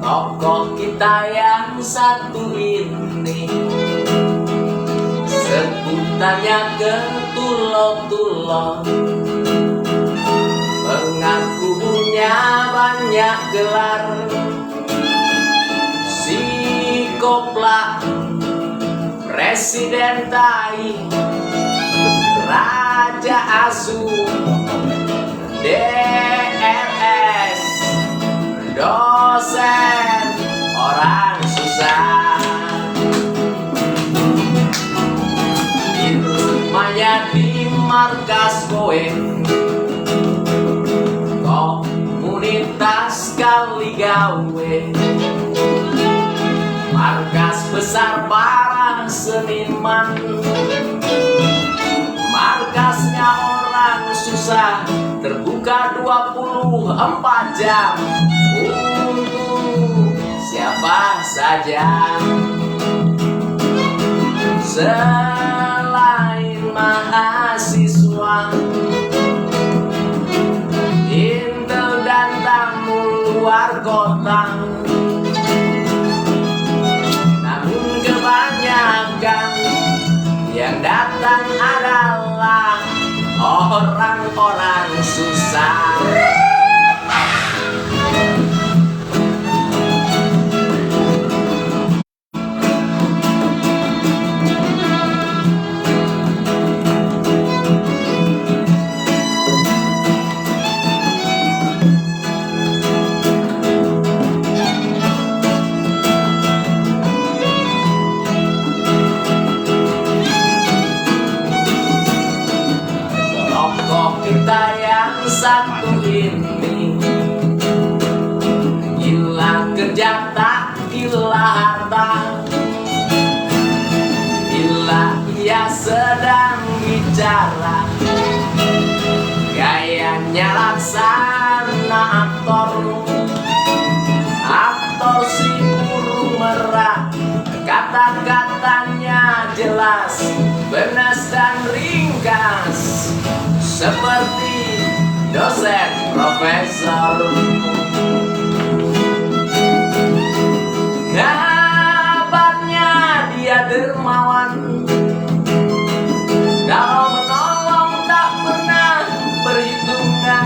tokoh kita yang satu ini sebutannya Ketulo-tulo, pengakunya banyak gelar, si Kopla, Presiden Tai, Raja Asu, DRS, dosen orang susah. Di rumahnya di markas kowe, komunitas kali gawe, markas besar para seniman, markasnya orang susah, terbuka 24 jam untuk siapa saja. Selain mahasiswa, intel dan tamu luar kota, namun kebanyakan yang datang adalah orang-orang susah. Kita yang satu ini gila kerja tak gila harta, bila ia sedang bicara gayanya laksana aktor si burung merah, kata-katanya jelas, benas dan ringkas seperti dosen profesor. Kabarnya dia dermawan, kalau menolong tak pernah perhitungan,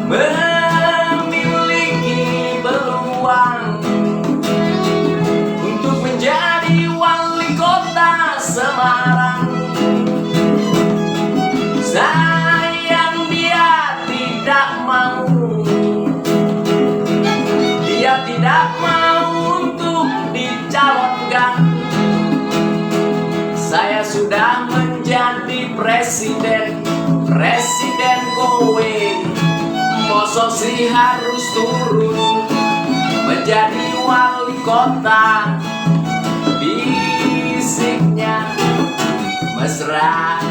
memiliki peluang untuk menjadi wali kota Semarang. Sayang dia tidak mau, dia tidak mau untuk dicalonkan. Saya sudah menjadi presiden kowe, mosok sih harus turun menjadi wali kota. Bisiknya mesra.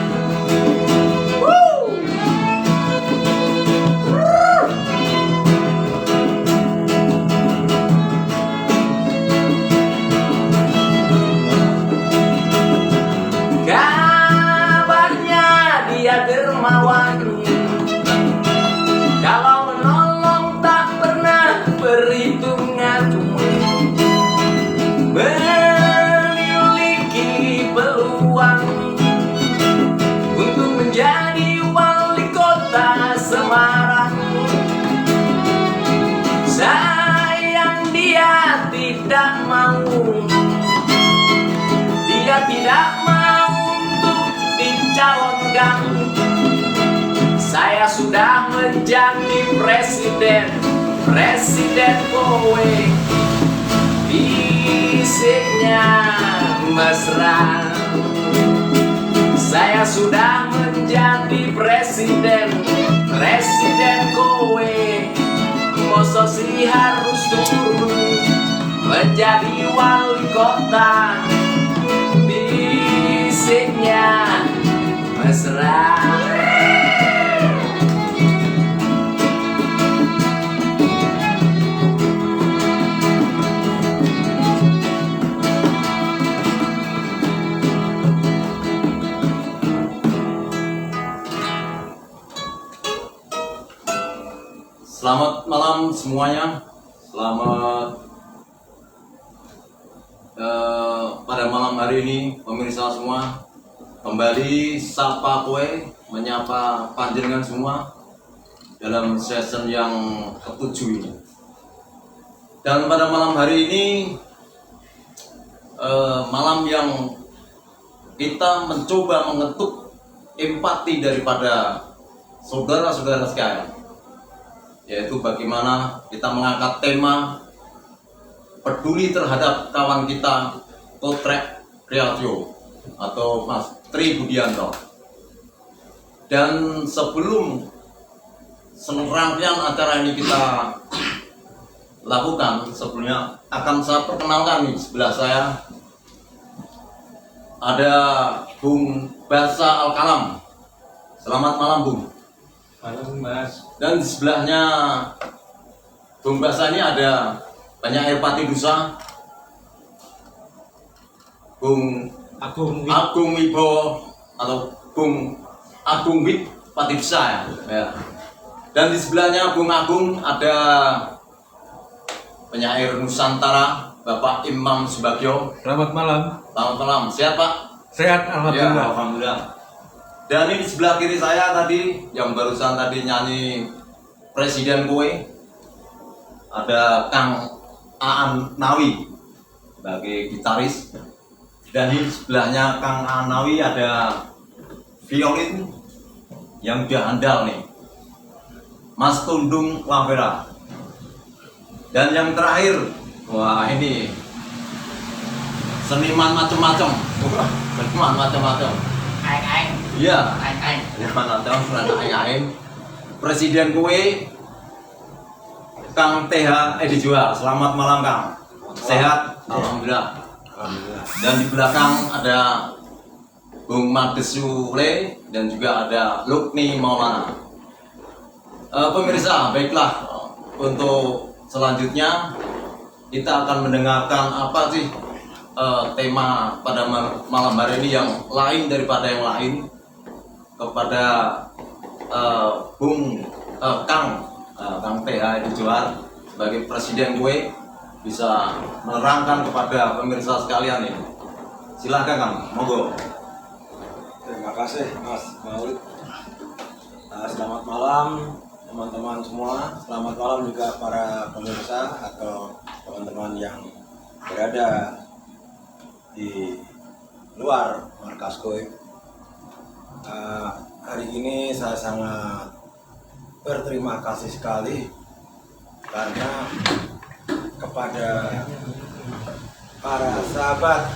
Kabarnya dia dermawan, kalau menolong tak pernah perhitungan, memiliki peluang untuk menjadi wali kota Semarang. Sayang dia tidak mau, dia tidak mau untuk dicalonkan. Saya sudah menjadi presiden kowe, bisiknya mesra. Saya sudah menjadi presiden kowe, mosok sih harus turun menjadi wali kota. Bisiknya mesra. Selamat Selamat malam semuanya. Selamat pada malam hari ini pemirsa semua. Kembali Sapa Kue menyapa panjenengan semua dalam season yang ketujuh ini. Dan pada malam hari ini malam yang kita mencoba mengetuk empati daripada saudara-saudara sekalian, yaitu bagaimana kita mengangkat tema peduli terhadap kawan kita Kotrek Kreatio atau Mas Tri Budianto. Dan sebelum serangkaian acara ini kita lakukan, sebelumnya akan saya perkenalkan nih, sebelah saya ada Bung Basa Al-Kalam. Selamat malam Bung. Malam Mas. Dan di sebelahnya Bung Basa ini ada Penyair Pati Dusa, Bung Agung Wibowo atau Bung Agung Wid Pati Dusa ya. Dan di sebelahnya Bung Agung ada penyair Nusantara Bapak Imam Subagio. Selamat malam. Selamat malam. Sehat Pak? Sehat alhamdulillah. Ya, alhamdulillah. Dan ini di sebelah kiri saya tadi yang barusan tadi nyanyi Presiden Kue, ada Kang Aan Nawi sebagai gitaris. Dan di sebelahnya Kang Aan Nawi ada violin yang udah handal nih, Mas Tundung Lavera. Dan yang terakhir, wah ini seniman macam-macam. Seniman macam-macam. Iya, seniman macam-macam. Presiden Kue, Kang TH Edi Jual. Selamat malam Kang. Sehat? Alhamdulillah. Dan di belakang ada Bung Mades Sule dan juga ada Lukni Maulana. Pemirsa, baiklah, untuk selanjutnya kita akan mendengarkan apa sih tema pada malam hari ini yang lain daripada yang lain, kepada Bung Kang TH Edi Johar sebagai Presiden Kue bisa menerangkan kepada pemirsa sekalian ini. Silakan Kang, monggo. Terima kasih Mas Maulid. Selamat malam teman-teman semua. Selamat malam juga para pemirsa atau teman-teman yang berada di luar markas Kue. Hari ini saya sangat berterima kasih sekali karena kepada para sahabat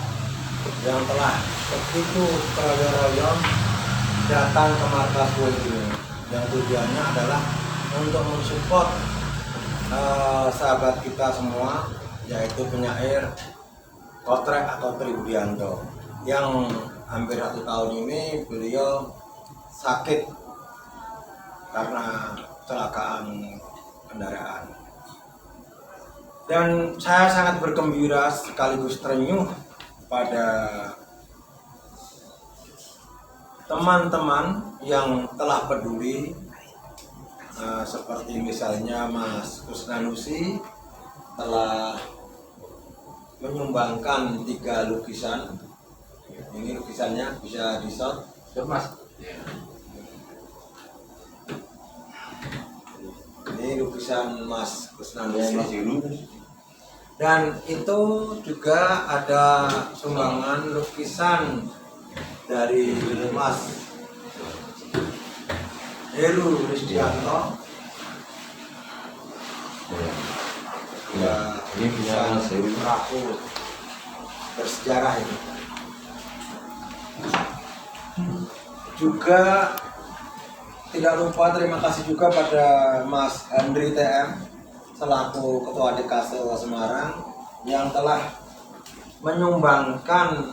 yang telah begitu royong datang ke markas Kue ini, yang tujuannya adalah untuk mensupport sahabat kita semua, yaitu penyair Kotrek atau Tri Budianto, yang hampir 1 tahun ini beliau sakit karena kecelakaan kendaraan. Dan saya sangat bergembira sekaligus terenyuh pada teman-teman yang telah peduli, seperti misalnya Mas Kusnanusi telah menyumbangkan 3 lukisan. Ini lukisannya bisa di-shot, Mas. Ini lukisan Mas Kusnanusi. Dan itu juga ada sumbangan lukisan dari Mas Heru Risdianto. Ya, ini punya Mas Heru Raku bersejarah ini. Juga tidak lupa terima kasih juga pada Mas Andri TM selaku Ketua DKSL Semarang yang telah menyumbangkan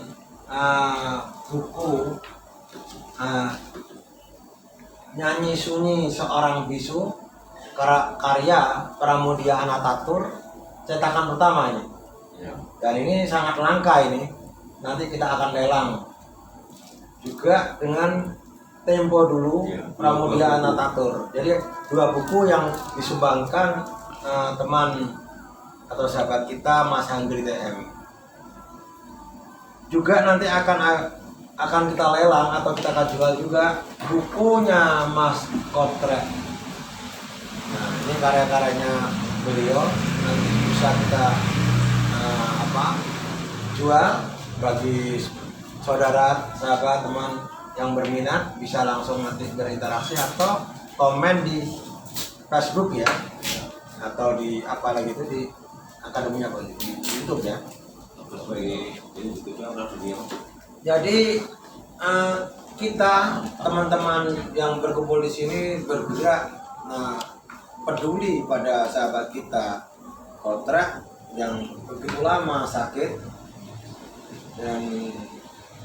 buku Nyanyi Sunyi Seorang Bisu karya Pramudia Anantatur, cetakan pertama ini. Dan ini sangat langka ini. Nanti kita akan lelang. Juga dengan Tempo dulu, Iya, Pramudia 2 buku. Anatatur. Jadi 2 buku yang disumbangkan teman atau sahabat kita Mas Hangri TM. Juga nanti akan kita lelang atau kita akan jual juga bukunya Mas Kotrek. Nah, ini karya-karyanya beliau nanti bisa kita jual bagi saudara, sahabat, teman yang berminat bisa langsung nanti berinteraksi atau komen di Facebook ya, atau di apa lagi itu di akademinya apa di YouTube ya. Terus bagi ini juga ada video. Jadi kita teman-teman yang berkumpul di sini bergerak peduli pada sahabat kita Kotrek yang begitu lama sakit dan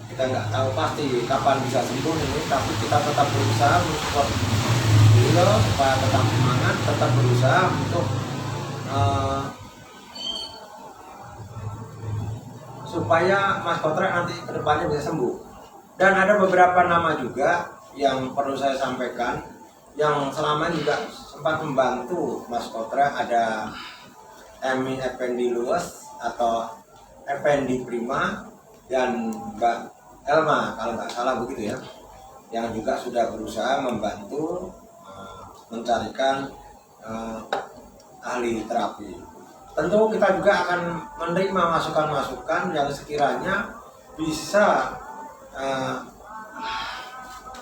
kita nggak tahu pasti kapan bisa sembuh ini, tapi kita tetap berusaha mensupport beliau supaya tetap semangat, tetap berusaha untuk supaya Mas Kotrek nanti kedepannya bisa sembuh. Dan ada beberapa nama juga yang perlu saya sampaikan yang selama ini juga sempat membantu Mas Kotrek. Ada Emi Effendi Luwes atau Effendi Prima dan Mbak Elma kalau nggak salah begitu ya, yang juga sudah berusaha membantu mencarikan ahli terapi. Tentu kita juga akan menerima masukan-masukan yang sekiranya bisa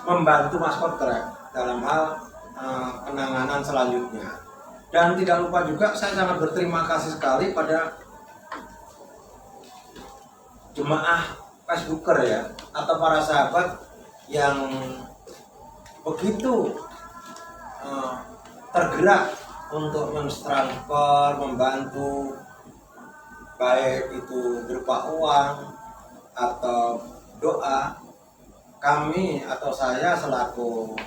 membantu Mas Kotrek dalam hal penanganan selanjutnya. Dan tidak lupa juga saya sangat berterima kasih sekali pada jemaah Facebooker ya, atau para sahabat yang begitu tergerak untuk mentransfer, membantu, baik itu berupa uang atau doa. Kami atau saya selaku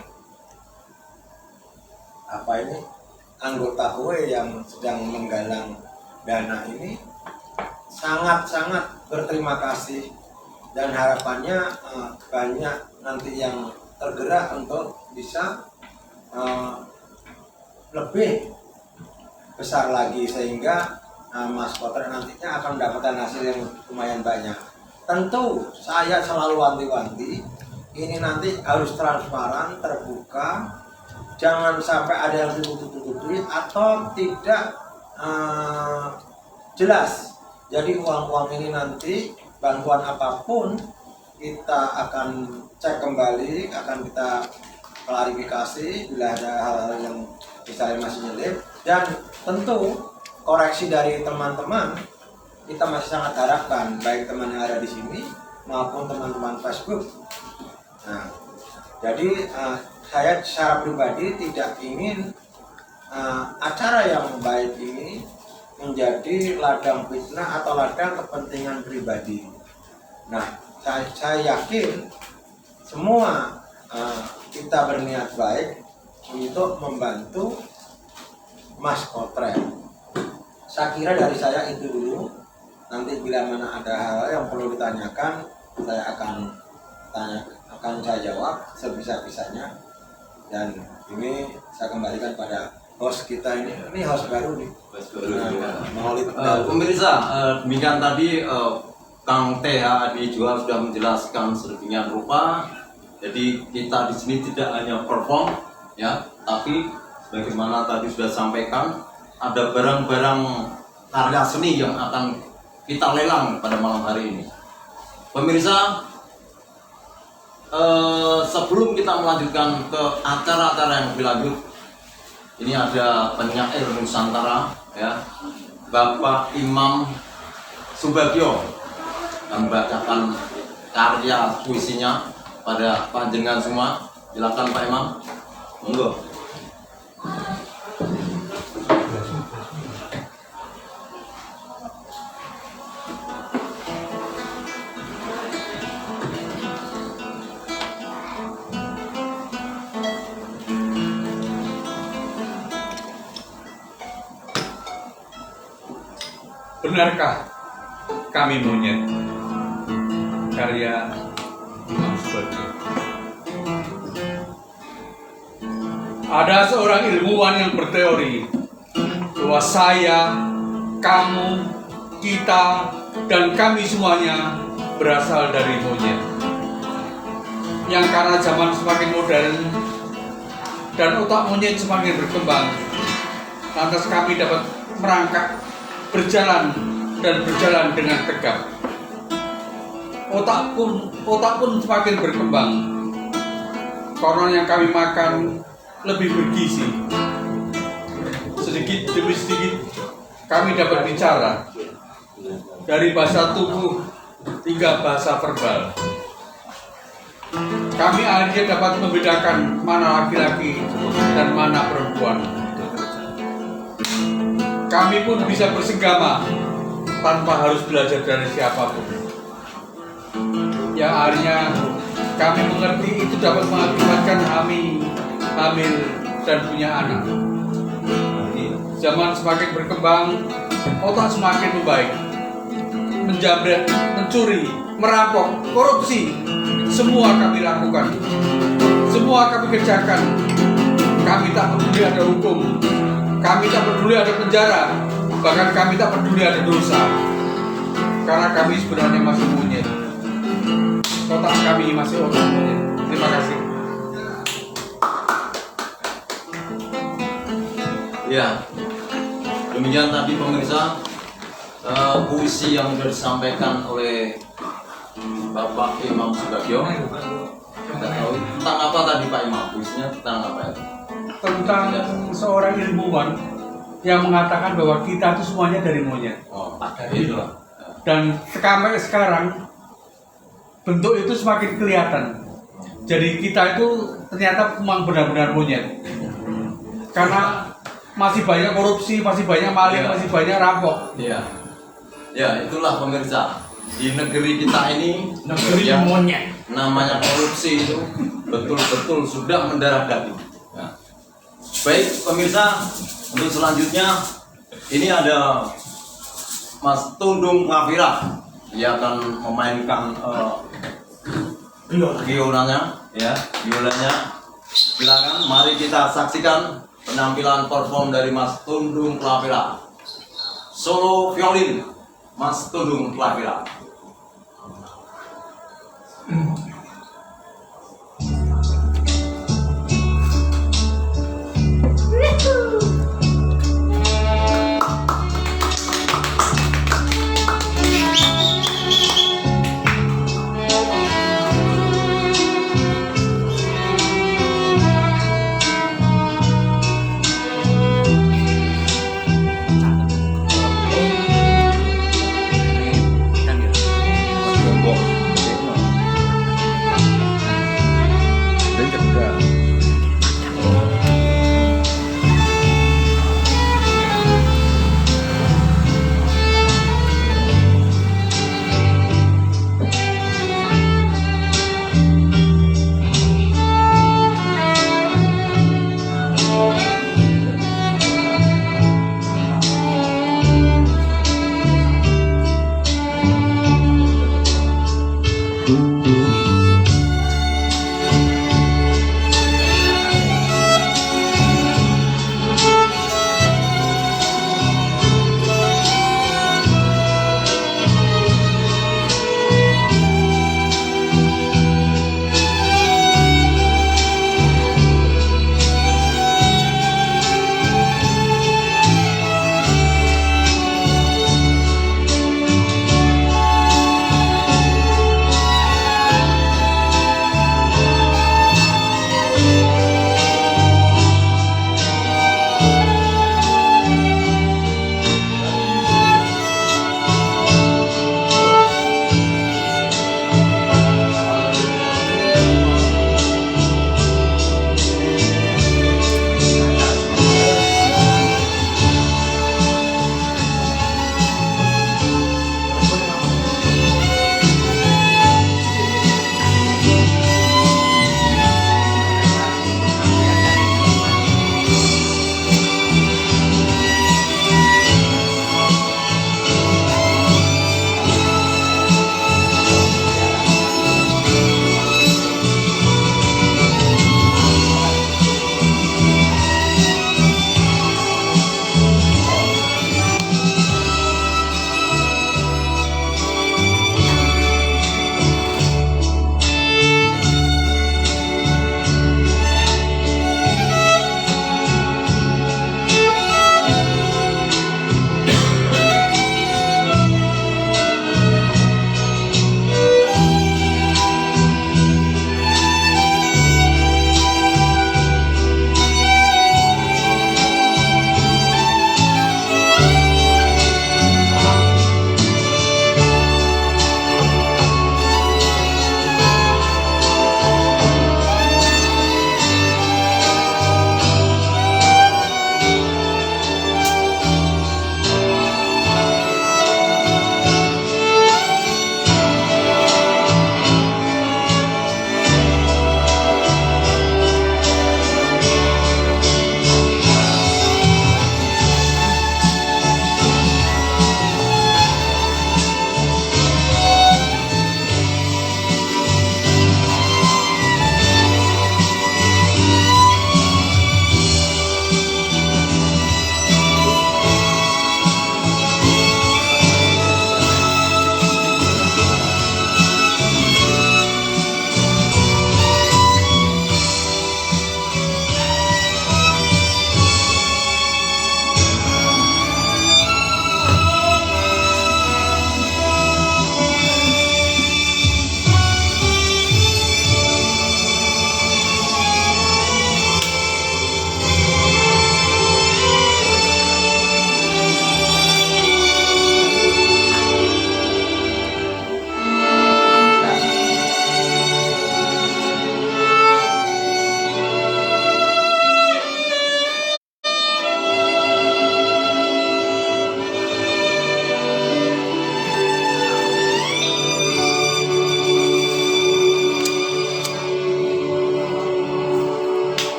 anggota HUE yang sedang menggalang dana ini sangat-sangat berterima kasih, dan harapannya banyak nanti yang tergerak untuk bisa lebih besar lagi sehingga Mas Kotrek nantinya akan mendapatkan hasil yang lumayan banyak. Tentu saya selalu wanti-wanti ini nanti harus transparan, terbuka, jangan sampai ada yang ditutup-tutupi atau tidak jelas. Jadi uang-uang ini nanti bantuan apapun kita akan cek kembali, akan kita klarifikasi bila ada hal-hal yang misalnya masih nyelip, dan tentu koreksi dari teman-teman kita masih sangat harapkan, baik teman yang ada di sini maupun teman-teman Facebook. Nah, jadi saya secara pribadi tidak ingin acara yang baik ini menjadi ladang fitnah atau ladang kepentingan pribadi. Nah, saya yakin semua kita berniat baik untuk membantu Mas Kotrek. Saya kira dari saya itu dulu. Nanti bila mana ada hal yang perlu ditanyakan, saya akan saya jawab sebisa-bisanya. Dan ini saya kembalikan pada host kita ini host baru nih. Maulid. Pemirsa, demikian tadi Kang TH dijual sudah menjelaskan sedemikian rupa. Jadi kita di sini tidak hanya perform, ya, tapi sebagaimana tadi sudah sampaikan, ada barang-barang karya seni yang akan kita lelang pada malam hari ini. Pemirsa, sebelum kita melanjutkan ke acara-acara yang lebih lanjut, ini ada penyair Nusantara, ya, Bapak Imam Subagio, yang membacakan karya puisinya pada panjenengan semua. Silakan Pak Imam, monggo. Benarkah kami monyet? Karya Imam Subagio. Ada seorang ilmuwan yang berteori bahwa saya, kamu, kita, dan kami semuanya berasal dari monyet. Yang karena zaman semakin modern dan otak monyet semakin berkembang, lantas kami dapat merangkak, berjalan dengan tegap. Otak pun semakin berkembang. Konon yang kami makan lebih bergizi. Sedikit demi sedikit kami dapat bicara, dari bahasa tubuh hingga bahasa verbal. Kami akhirnya dapat membedakan mana laki-laki dan mana perempuan. Kami pun bisa bersenggama tanpa harus belajar dari siapapun. Yang akhirnya kami mengerti itu dapat mengakibatkan hamil dan punya anak. Zaman semakin berkembang, otak semakin membaik. Menjamret, mencuri, merampok, korupsi, semua kami lakukan. Semua kami kerjakan. Kami tak peduli ada hukum. Kami tak peduli ada penjara. Bahkan kami tak peduli ada dosa. Karena kami sebenarnya masih monyet. Otak kami masih otak monyet. Terima kasih. Ya, demikian tadi pemirsa puisi yang sudah disampaikan oleh Bapak Imam Subagio. Kita tahu tentang apa tadi Pak Imam? Puisinya tentang apa ya? Tentang seorang ilmuwan yang mengatakan bahwa kita itu semuanya dari monyet. Oh, itulah. Dan sampai sekarang bentuk itu semakin kelihatan. Jadi kita itu ternyata memang benar-benar monyet. Karena masih banyak korupsi, masih banyak maling, masih banyak rampok. Iya. Ya, itulah pemirsa. Di negeri kita ini, Negeri yang monyet. namanya korupsi itu betul-betul sudah mendarah daging. Ya. Baik pemirsa, untuk selanjutnya ini ada Mas Tundung Ngafira. Dia akan memainkan biolanya, ya, biolanya. Silakan, mari kita saksikan penampilan perform dari Mas Tundung Ngafira. Solo violin, Mas Tundung Ngafira.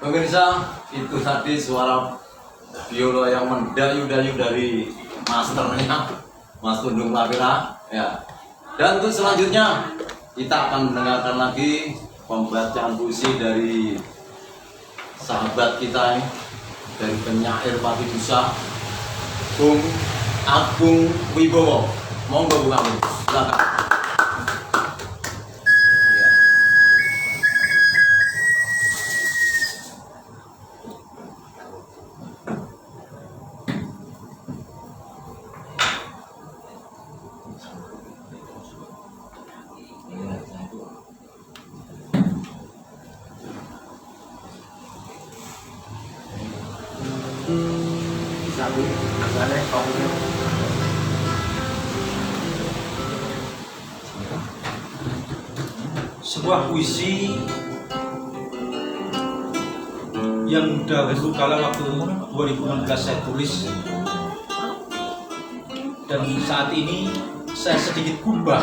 Pemirsa, itu tadi suara biola yang mendayu-dayu dari masternya, Mas Tundung Prawira. Ya. Dan untuk selanjutnya kita akan mendengarkan lagi pembacaan puisi dari sahabat kita ini, dari penyair Pati Dusa, Bung Agung Wibowo. Monggo Bung Agung, silakan. Sebuah puisi yang dahulu kala waktu 2016 saya tulis, dan saat ini saya sedikit ubah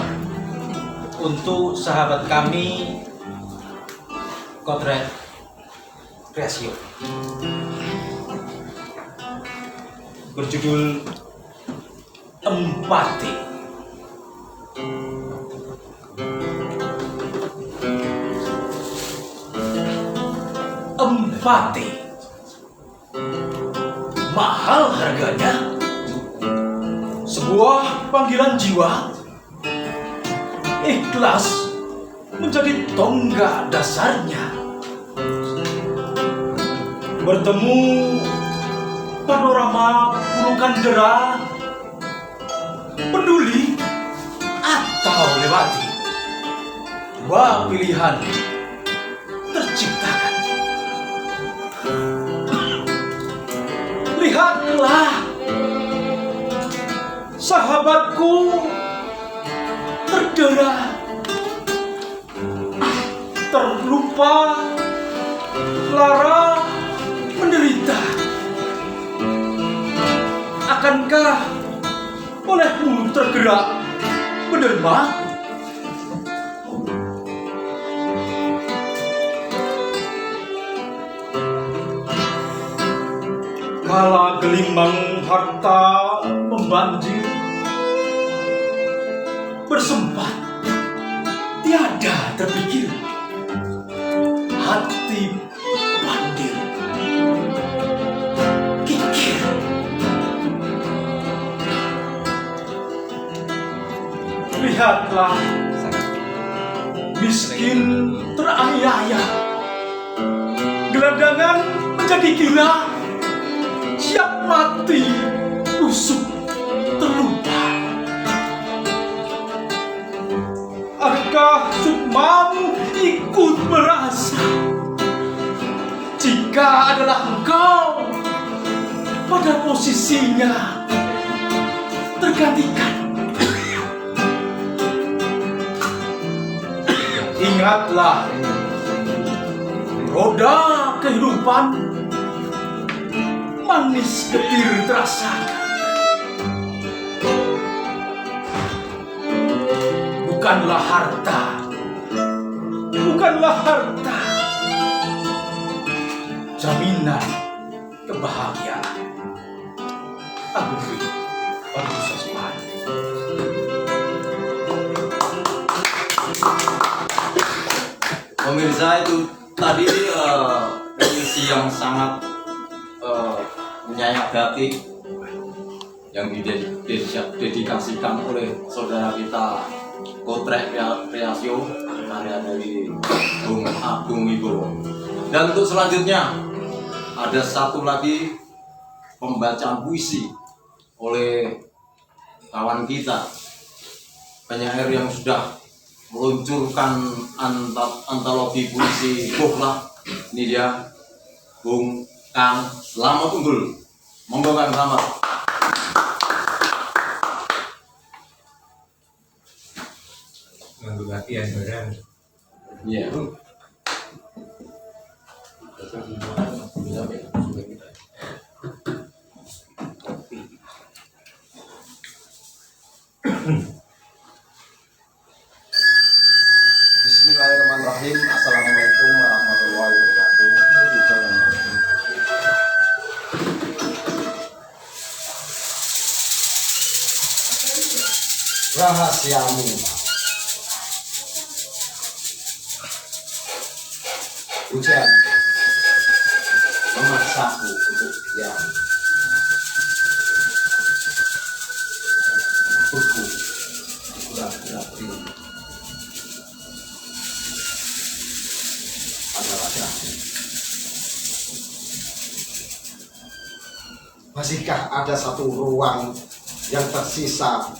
untuk sahabat kami Kotret Kreasio, berjudul Empati. Empati mahal harganya, sebuah panggilan jiwa. Ikhlas menjadi tonggak dasarnya. Bertemu panorama pulukan dera, peduli atau lewati, dua pilihan terciptakan. Lihatlah, sahabatku terdera, terlupa, lara, menderita. Akankah olehmu tergerak menderma? Kala gelimang harta membanjir, bersempat tiada terpikir, hati pandir kikir. Lihatlah, miskin teraniaya, gelandangan menjadi gila, siap mati, busuk, terlupa. Adakah sukmamu ikut merasa jika adalah engkau pada posisinya tergantikan? Ingatlah, roda kehidupan manis getir terasakan. Bukanlah harta jaminan kebahagiaan. Agung Wibowo Sasmani. Pemirsa, itu tadi puisi yang sangat menyayat hati yang didedikasikan oleh saudara kita Kotret Kreasio, karya dari Bung Agung Wibowo. Dan untuk selanjutnya ada satu lagi pembacaan puisi oleh kawan kita, penyair yang sudah meluncurkan antologi puisi Bohlah. Ini dia, Bung Kang Slamet Unggul. Monggo Kang Slamet. Nganggo latihan barang. Iya. Bismillahirrahmanirrahim. Assalamualaikum warahmatullahi wabarakatuh. rahasiamu. Hujan memaksaku untuk diam. Beku kurang-kurang rindu pada wajahmu. Masihkah ada satu ruang yang tersisa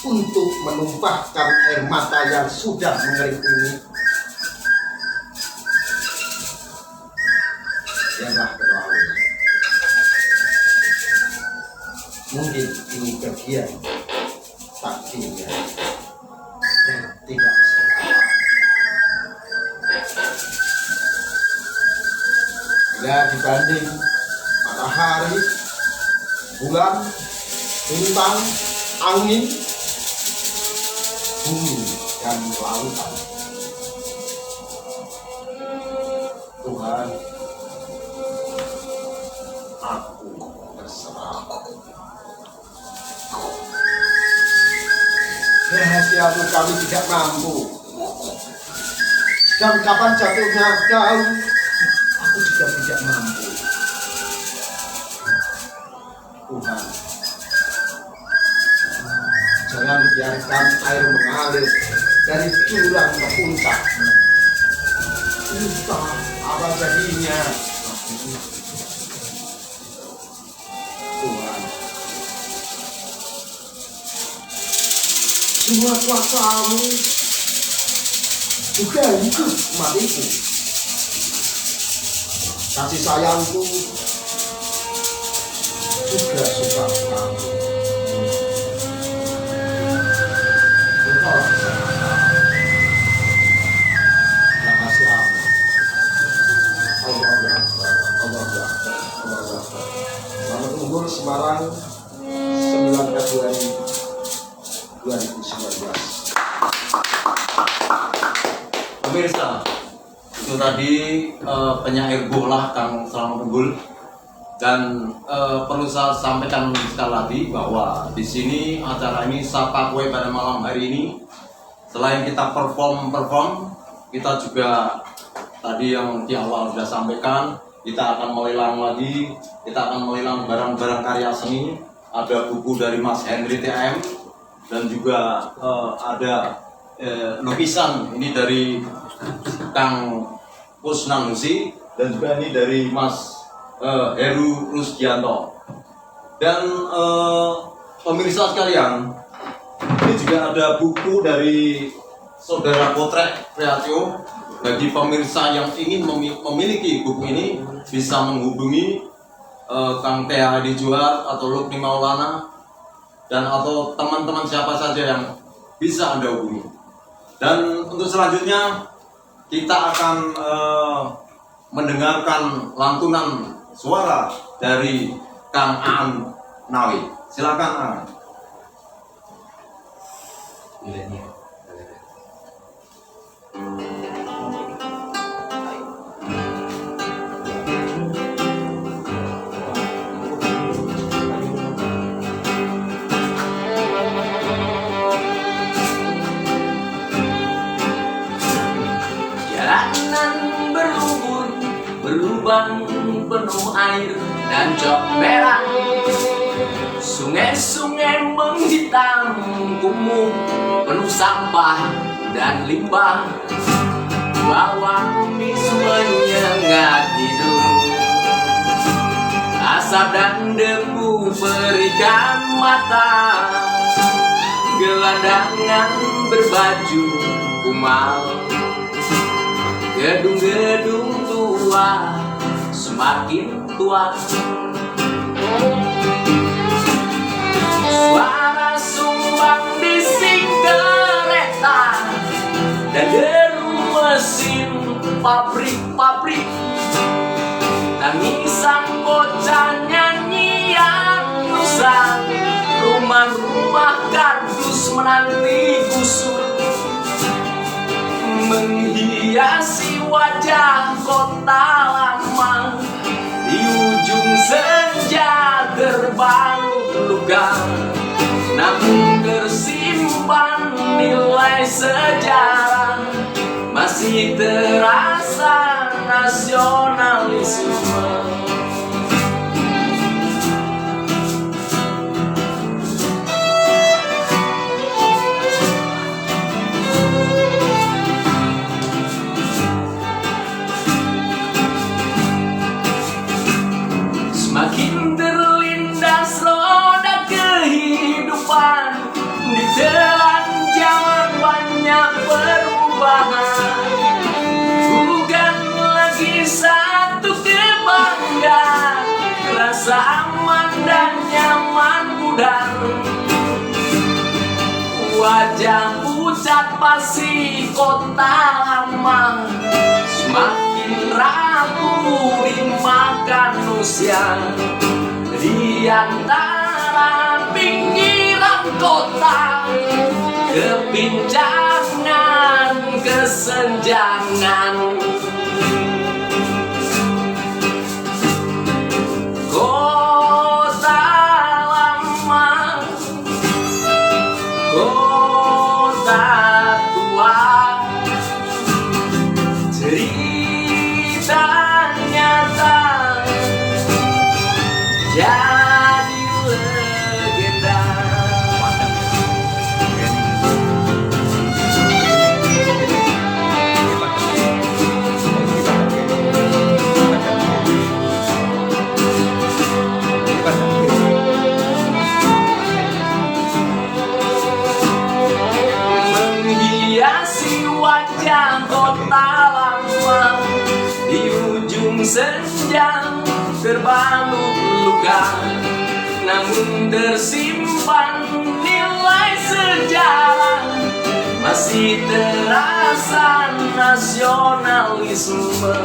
untuk menumpahkan air mata yang sudah mengering ini? Biarlah berlalu. Mungkin ini bagian takdirnya yang tidak sempurna. Bila dibanding matahari, bulan, bintang, angin, bumi, dan lautan, Tuhan, aku berserah. Rahasiamu kami tidak mampu. Dan kapan jatuhnya daun, aku juga tidak mampu. Tuhan, jangan biarkan air mengalir dari jurang ke puncak. Entah apa jadinya. Tuhan, semua kuasamu juga ikut matiku. Kasih sayangku juga suka kamu. Engkau kesehatan. Rahasiamu. Allah ya Akbar, Allah ya Akbar, Allah ya Akbar. Selamat Unggul Semarang 9 Februari 2019. Pemirsa, itu tadi penyair bola Kang Selamat Unggul. Dan perlu saya sampaikan sekali lagi bahwa di sini acara ini Sapa Kue pada malam hari ini, selain kita perform, kita juga tadi yang di awal sudah sampaikan, kita akan melelang lagi, kita akan melelang barang-barang karya seni. Ada buku dari Mas Henry TM dan juga ada lukisan ini dari Kang Kusnangsi dan juga ini dari Mas Heru Rusdianto. Dan pemirsa sekalian, ini juga ada buku dari Saudara Kotrek Priatyo. Bagi pemirsa yang ingin memiliki buku ini, bisa menghubungi Kang T.H. Dijuar atau Lukni Maulana, dan atau teman-teman siapa saja yang bisa Anda hubungi. Dan untuk selanjutnya kita akan mendengarkan lantunan suara dari Kang Aan Nawi. Silakan Aan. Jalanan berlumpur, berlubang penuh air dan cok merah. Sungai-sungai menghitam, kumuh penuh sampah dan limbah. Bawang bis menyengat tidur, asap dan debu berikan mata. Gelandangan berbaju kumal, gedung-gedung tua semakin tua. Suara sumbang bising kereta dan deru mesin pabrik-pabrik. Tangisan bocah nyanyian nusa, rumah-rumah kardus menanti gusur, menghiasi wajah kota lama. Di ujung senja gerbang lugang, namun nilai sejarah, masih terasa nasionalisme. Semakin terlindas roda kehidupan, ditelan zaman banyak perubahan. Bukan lagi satu kebanggaan, rasa aman dan nyaman pudar. Wajah pucat pasti kota lama, semakin rapuh dimakan usia. Di antara pinggiran kota, kepinjangan, kesenjangan. Kota lama, kota tua, cerita nyata jadi legenda. Menghiasi wajah kota lama, di ujung senja terbalut luka, namun tersimpan nilai sejarah, masih terasa nasionalisme.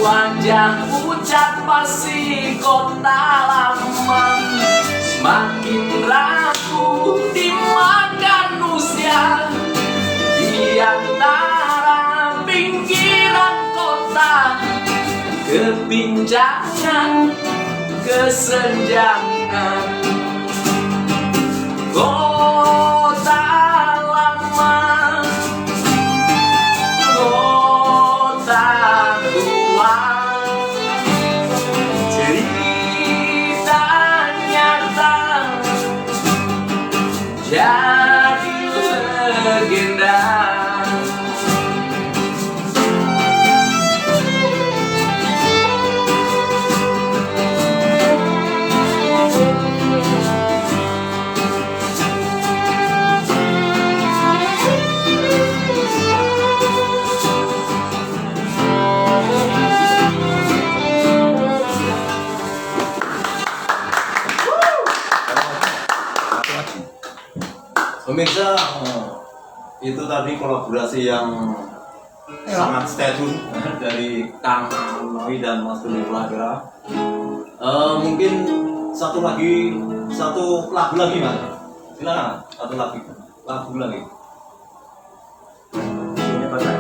Wajah pucat pasti kota lama, semakin rapuh dimakan usia. Di antara pinggiran kota, kepinjangan, kesenjangan. Kota lama, kota tua, cerita nyata jadi legenda. Pemirsa, itu tadi kolaborasi yang sangat stay tune dari Kang Noi dan Mas Tuni Pelagera. Mungkin satu lagu lagi Mas. Silakan, satu lagu lagi. Ini patah,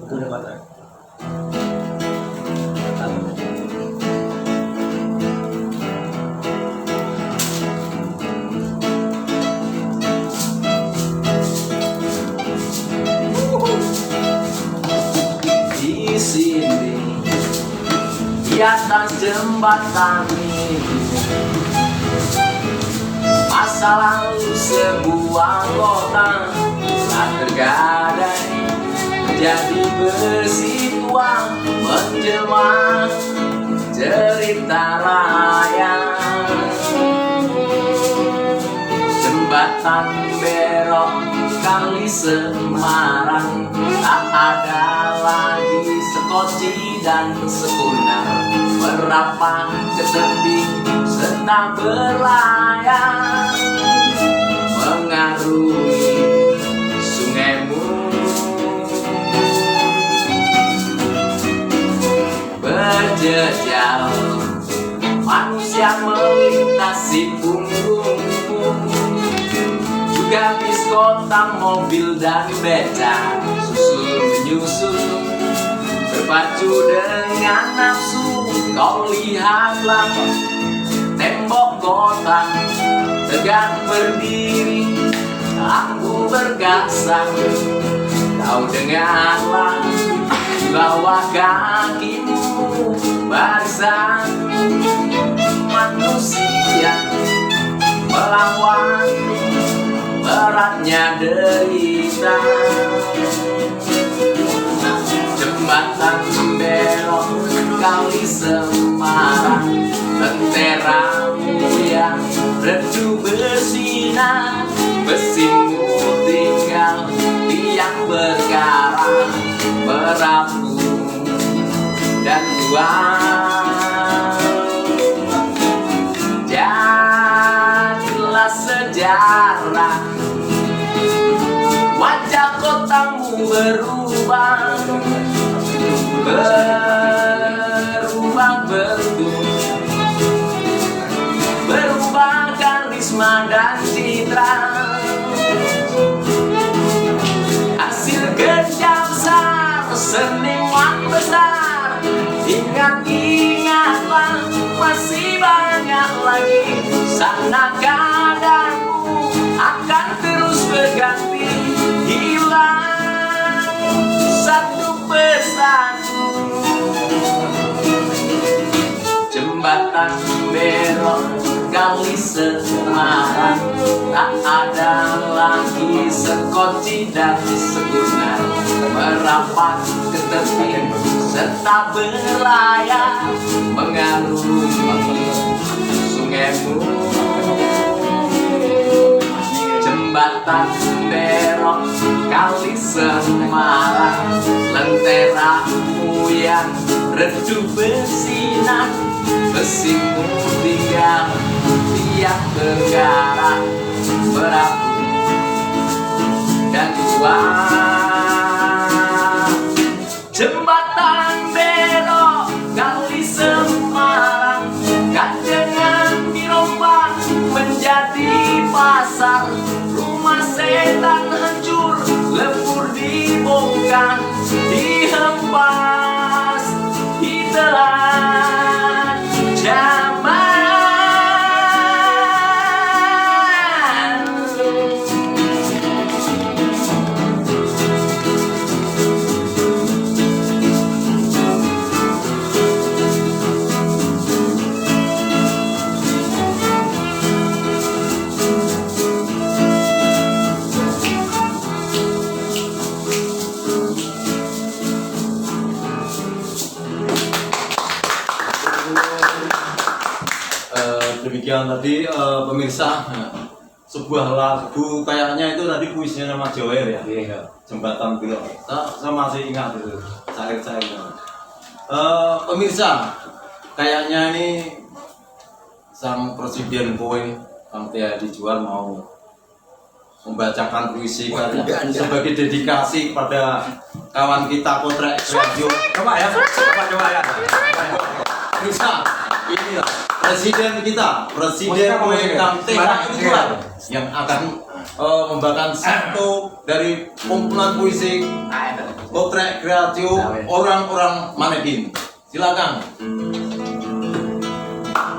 itu udah patah. Di sini, di atas jembatan ini, masa lalu sebuah kota telah tergadai jadi besi tua, menjelma cerita rakyat. Jembatan berok kali Semarang, tak ada lagi sekoci dan sekunar, merapat ke tebing serta berlayar, mengarungi sungaimu. Berjejal manusia melintasi punggungmu, juga bis kota, mobil dan beca susul menyusul, berpacu dengan nafsu. Kau lihatlah tembok tembok kota tegak berdiri, aku bergasang. Kau dengarlah bahwa kakimu barisang manusia melawan beratnya derita. Jembatan belok kali Semarang, lenteramu yang redup bersinar, besimu tinggal tiang berkarang, merapu dan buang. Jadilah sejarah, wajah kotamu berubah, berubah bentuk, berubah karisma dan citra. Hasil kerja besar, seniman besar. Ingat-ingatlah, masih banyak lagi. Sana kadarmu akan terus berganti, hilang satu persatu. Jembatan belok kali Semarang, tak ada lagi sekoci dan segunar, merapat ke tepi serta berlayar mengarungi sungaimu. Jembatan belok kali Semarang, lenteramu yang redup bersinar, besimu tinggal tiang bergarang, merapu dan buang. Jembatan belok kali Semarang, gandengan dirombak menjadi pasar. Rumah setan hancur, lebur dibongkar, dihempas, ditelan zaman. Demikian tadi pemirsa, sebuah lagu kayaknya itu tadi puisinya Mas Jower ya. Jembatan belok. Saya masih ingat itu cair-cairnya. Pemirsa, kayaknya ini sang presiden Boeing Kang T.H. Juan mau membacakan puisi sebagai dedikasi kepada kawan kita Kotrek Radio. Coba ya. Pemirsa, inilah presiden kita, Presiden Boeing Kang T.H. Juan yang akan membacakan satu dari kumpulan puisi Kotrek Radio orang-orang Manekin. Silakan.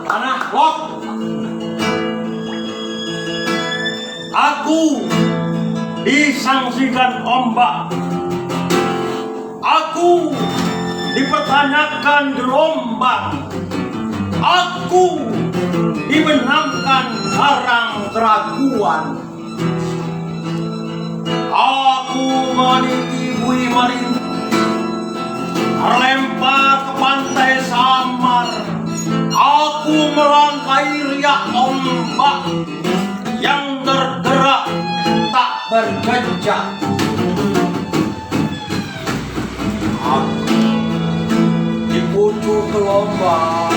Tanah Lok. Aku disangsikan ombak. Aku dipertanyakan gelombang. Aku dibenamkan karang keraguan. Aku meniti bui marindu, terlempar ke pantai samar. Aku melangkai riak ombak yang tergerak tak berjejak. Aku di pucuk gelombang,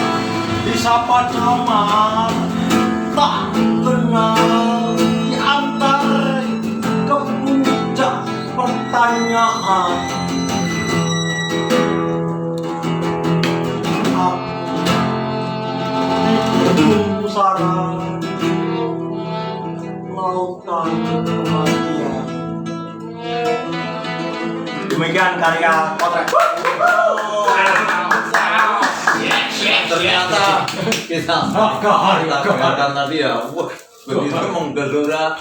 disapa camar, tak kenal di antar ke puncak pertanyaan. Aku pusara lautan kematian. Demikian karya Kotrek. ternyata kita katakan tadi ya, wah begitu menggelora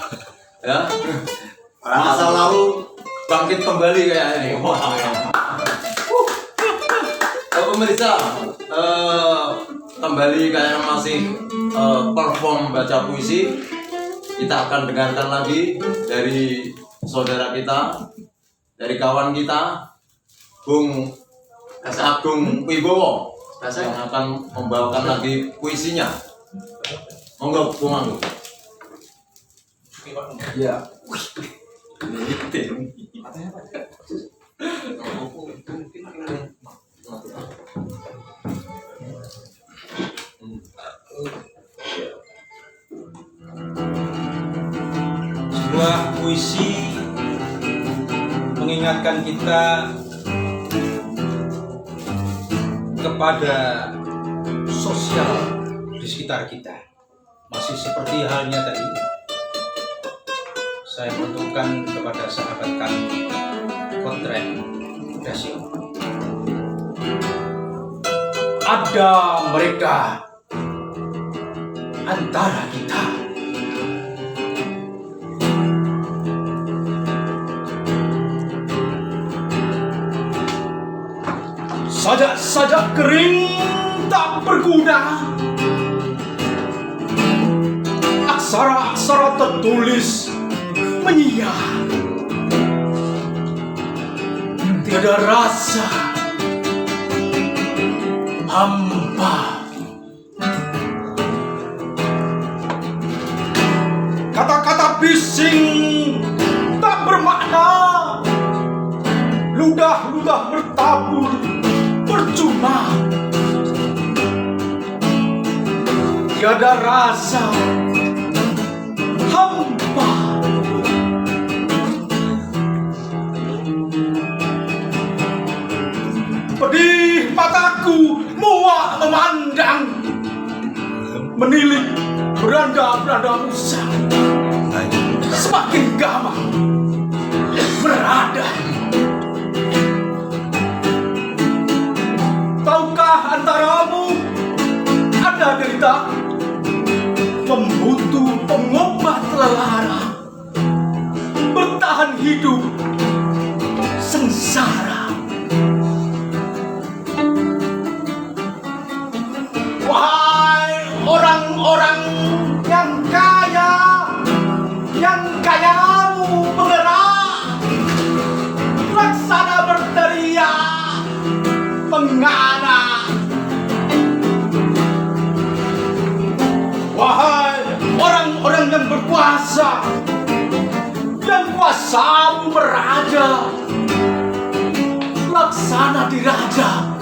ya, masa lalu bangkit kembali kayak ini. Pemirsa, kembali kayak masih perform baca puisi. Kita akan dengarkan lagi dari saudara kita, dari kawan kita, Bung Agung Wibowo, yang akan membawakan lagi puisinya. Monggo, Bung Agung. Ya. Sebuah puisi mengingatkan kita kepada sosial di sekitar kita. Masih seperti halnya tadi, saya peruntukkan kepada sahabat kami Kontren Dasio. Ada mereka antara kita, sajak-sajak kering tak berguna, aksara-aksara tertulis menyia, tiada rasa, hampa. Kata-kata bising tak bermakna, ludah-ludah bertabur percuma, tiada rasa, hampa. Pedih mataku muak memandang, menilik beranda-beranda usang, semakin gamang berada. Tahukah antaramu ada derita membutuh pengobat lelara, bertahan hidup sengsara. Wahai orang-orang yang kaya, yang kayamu menggerak, laksana berteriak mengana. Wahai orang-orang yang berkuasa, yang kuasamu meraja, laksana diraja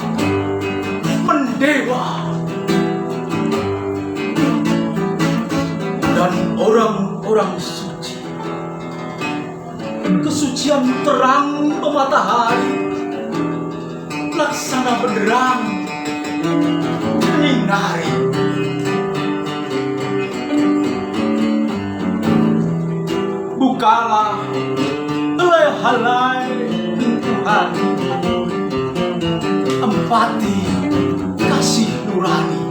mendewa. Dan orang-orang suci, kesucian terang pematahari, laksana benderang menyinari. Bukalah helai-helai Tuhan, empati kasih nurani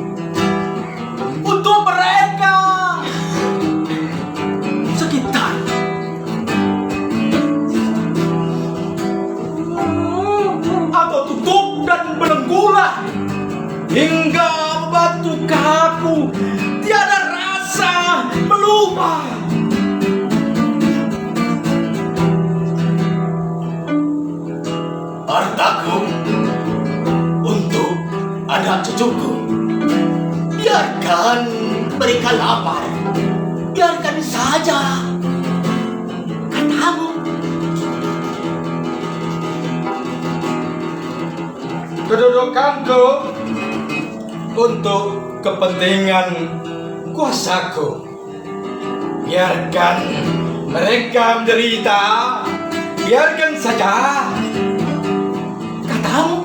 untuk mereka sekitar. Atau tutup dan belenggulah hingga batu kaku, tiada rasa melupa. Hartaku untuk anak cucuku, biarkan mereka lapar, biarkan saja, katamu. Kedudukanku untuk kepentingan kuasaku, biarkan mereka menderita, biarkan saja, katamu.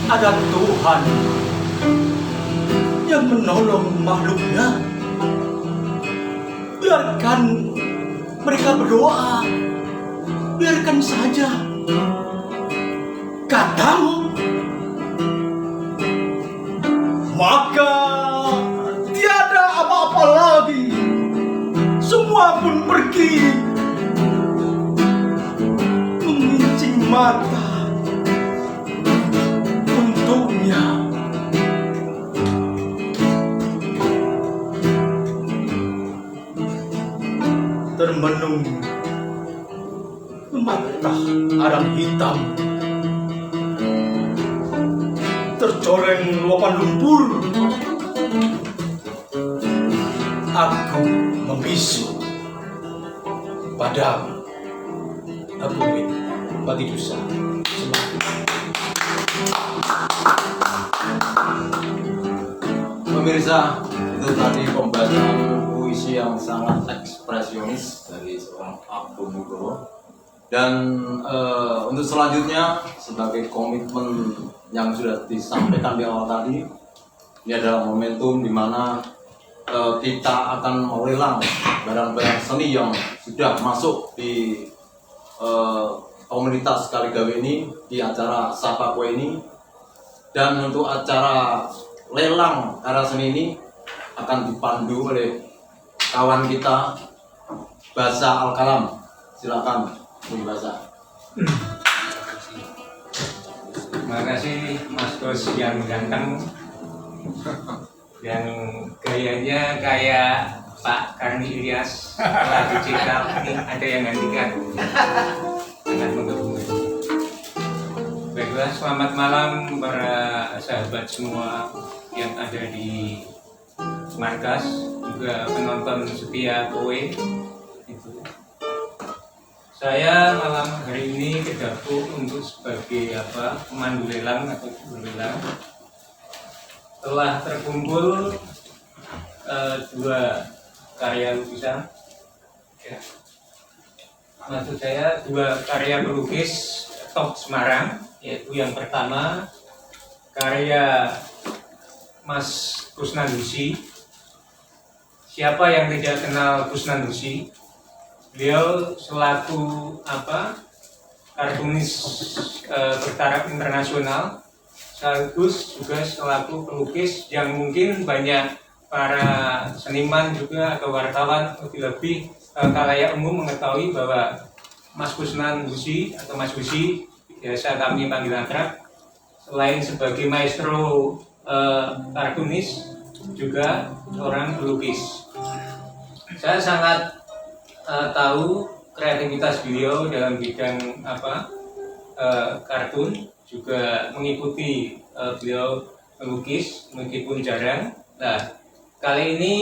Ada Tuhan yang menolong makhluknya, biarkan mereka berdoa, biarkan saja. katamu, maka tiada apa-apa lagi. Semua pun pergi mengincing mata untuknya. Termenung mata arang hitam, tercoreng luapan lumpur. Aku membisu padamu. Aku Win Bagi Dusa. Pemirsa, itu tadi pembacaan puisi yang sangat ekspresionis dari seorang Abdu Nugroho. Dan untuk selanjutnya, sebagai komitmen yang sudah disampaikan di awal tadi, ini adalah momentum di mana kita akan melelang barang-barang seni yang sudah masuk di komunitas Kaligawe ini di acara Sapa Kue ini. Dan untuk acara lelang karya seni ini akan dipandu oleh kawan kita Basa Al-Kalam. Silakan Bung Basa. Terima kasih Mas Bos yang ganteng, yang gayanya kayak Pak Karni Ilyas setelah dicekal. Ini ada yang gantikan, sangat mengagumkan. Baiklah, selamat malam para sahabat semua yang ada di markas, juga penonton setia Kowe. Saya malam hari ini kedapuk untuk sebagai pemandu lelang atau juru lelang. Telah terkumpul dua karya lukisan, maksud saya dua karya pelukis top Semarang, yaitu yang pertama karya Mas Kusnandusi. Siapa yang tidak kenal Kusnandusi? Beliau selaku kartunis bertaraf internasional, sekaligus juga selaku pelukis yang mungkin banyak para seniman juga atau wartawan lebih khalayak umum mengetahui bahwa Mas Kusnandusi atau Mas Gusi, biasa kami panggil akrab, selain sebagai maestro kartunis juga seorang pelukis. Saya sangat tahu kreativitas beliau dalam bidang kartun, juga mengikuti beliau melukis meskipun jarang. Nah, kali ini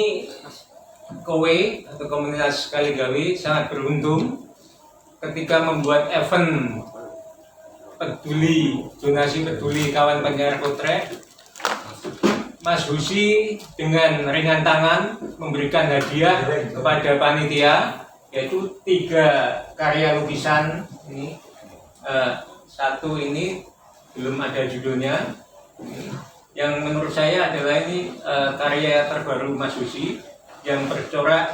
Kowe atau komunitas Kaligawe sangat beruntung ketika membuat event donasi peduli kawan penyiar potret. Mas Husi dengan ringan tangan memberikan hadiah kepada panitia, yaitu 3 karya lukisan ini. Satu ini belum ada judulnya, yang menurut saya adalah ini karya terbaru Mas Husi yang bercorak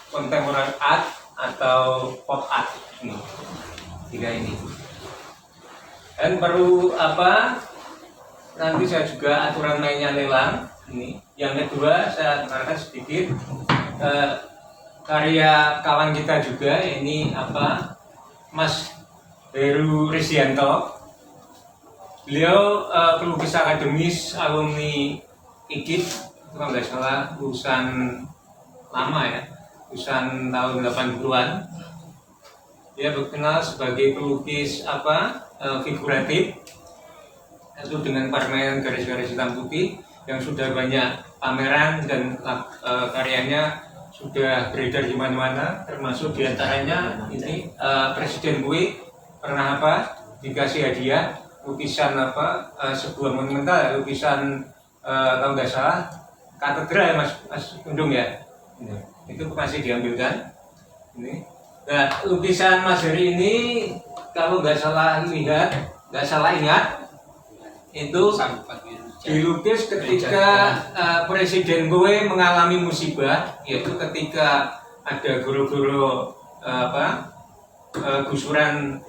contemporary art atau pop art ini. 3 ini. Dan perlu nanti saya juga aturan mainnya lelang ini. Yang kedua saya kenalkan sedikit karya kawan kita juga, ini Mas Heru Risdianto. Beliau pelukis akademis alumni IKIP, kalau nggak salah lulusan lama ya, lulusan tahun 80-an. Dia berkenal sebagai pelukis figuratif, itu dengan permainan garis-garis hitam putih yang sudah banyak pameran dan karyanya sudah beredar di mana-mana, termasuk diantaranya ini Presiden Kue pernah dikasih hadiah lukisan sebuah monumental, lukisan kalau nggak salah katedral ya Mas Undung ya, itu masih diambilkan ini. Nah, lukisan Mas Heri ini kalau nggak salah ingat itu dilukis ketika Presiden Kue mengalami musibah, yaitu ketika ada guru-guru gusuran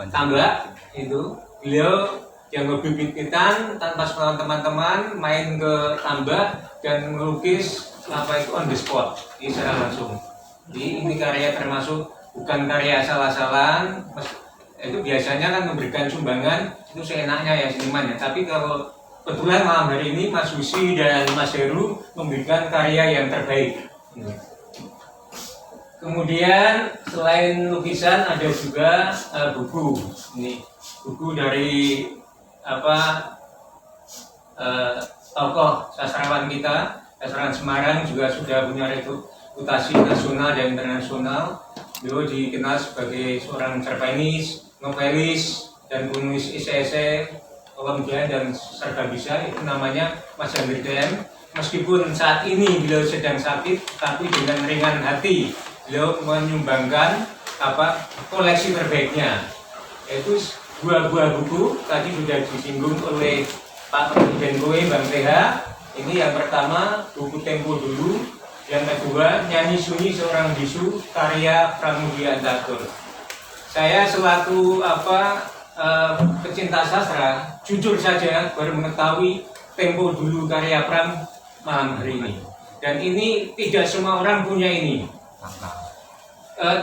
tambak itu beliau yang hobi bibit-bibitan tanpa sekolah teman-teman main ke tambak dan melukis apa itu on the spot secara langsung. Jadi ini karya termasuk bukan karya asal-asalan. Itu biasanya kan memberikan sumbangan itu seenaknya ya seniman ya. Tapi kalau kebetulan malam hari ini Mas Husi dan Mas Heru memberikan karya yang terbaik. Kemudian selain lukisan ada juga buku. Ini buku dari tokoh sastrawan kita, sastrawan Semarang juga sudah punya reputasi nasional dan internasional. Beliau dikenal sebagai seorang cerpenis, novelis, dan penulis esai-esai, kolomdian dan serba bisa. Itu namanya Mas Henry DM. Meskipun saat ini beliau sedang sakit, tapi dengan ringan hati beliau menyumbangkan koleksi terbaiknya, yaitu dua buah buku. Tadi sudah disinggung oleh Pak Presiden Kowe, Bang TH. Ini yang pertama buku Tempo Dulu, yang kedua Nyanyi Sunyi Seorang Bisu karya Pramudia Antatur. Saya selaku pecinta sastra, jujur saja baru mengetahui Tempo Dulu karya Pram malam hari ini. Dan ini tidak semua orang punya ini.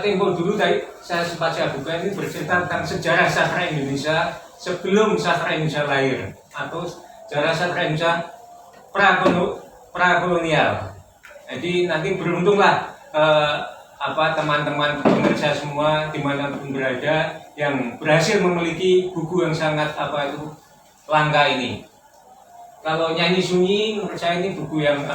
Tempo Dulu tadi saya sempat buka, ini bercerita tentang sejarah sastra Indonesia sebelum sastra Indonesia lahir, atau sejarah sastra Indonesia prakolonial. Jadi nanti beruntunglah teman-teman pemirsa semua dimanapun berada yang berhasil memiliki buku yang sangat langka ini. Kalau Nyanyi Sunyi menurut saya ini buku yang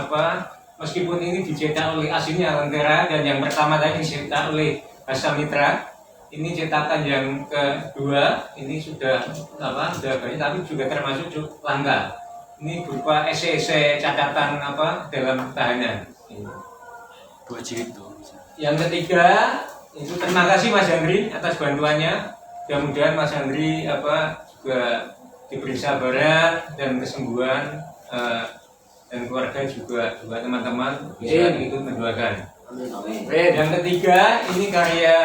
meskipun ini dicetak oleh aslinya Lentera, dan yang pertama tadi dicetak oleh Hasa Mitra, ini cetakan yang kedua ini sudah banyak, tapi juga termasuk langka. Ini berupa esai-esai catatan dalam tahanan. Dua jilid tuh. Yang ketiga itu terima kasih Mas Andri atas bantuannya. Mudah-mudahan Mas Andri juga diberi sabaran dan kesembuhan, dan keluarga juga teman-teman bisa ikut mendoakan. Yang ketiga ini karya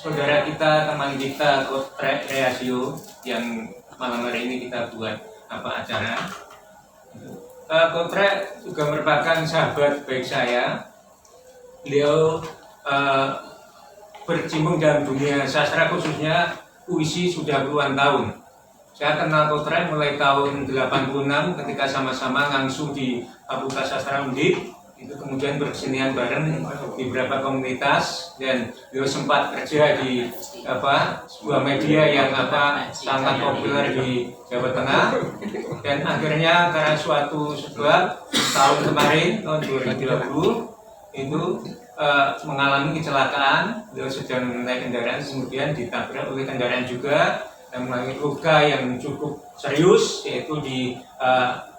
saudara kita, teman kita Kotrek Reasio, yang malam hari ini kita buat acara. Kotrek juga merupakan sahabat baik saya. Beliau berkecimpung dalam dunia sastra, khususnya puisi, sudah puluhan tahun. Saya kenal Kotrek mulai tahun 86 ketika sama-sama ngangsu di Fakultas Sastra Undip. Itu kemudian berkesenian bareng di beberapa komunitas, dan beliau sempat kerja di sebuah media yang sangat populer di Jawa Tengah. Dan akhirnya karena suatu sebab tahun kemarin, tahun 2020 itu mengalami kecelakaan. Beliau sedang naik kendaraan, kemudian ditabrak oleh kendaraan juga dan mengalami luka yang cukup serius, yaitu di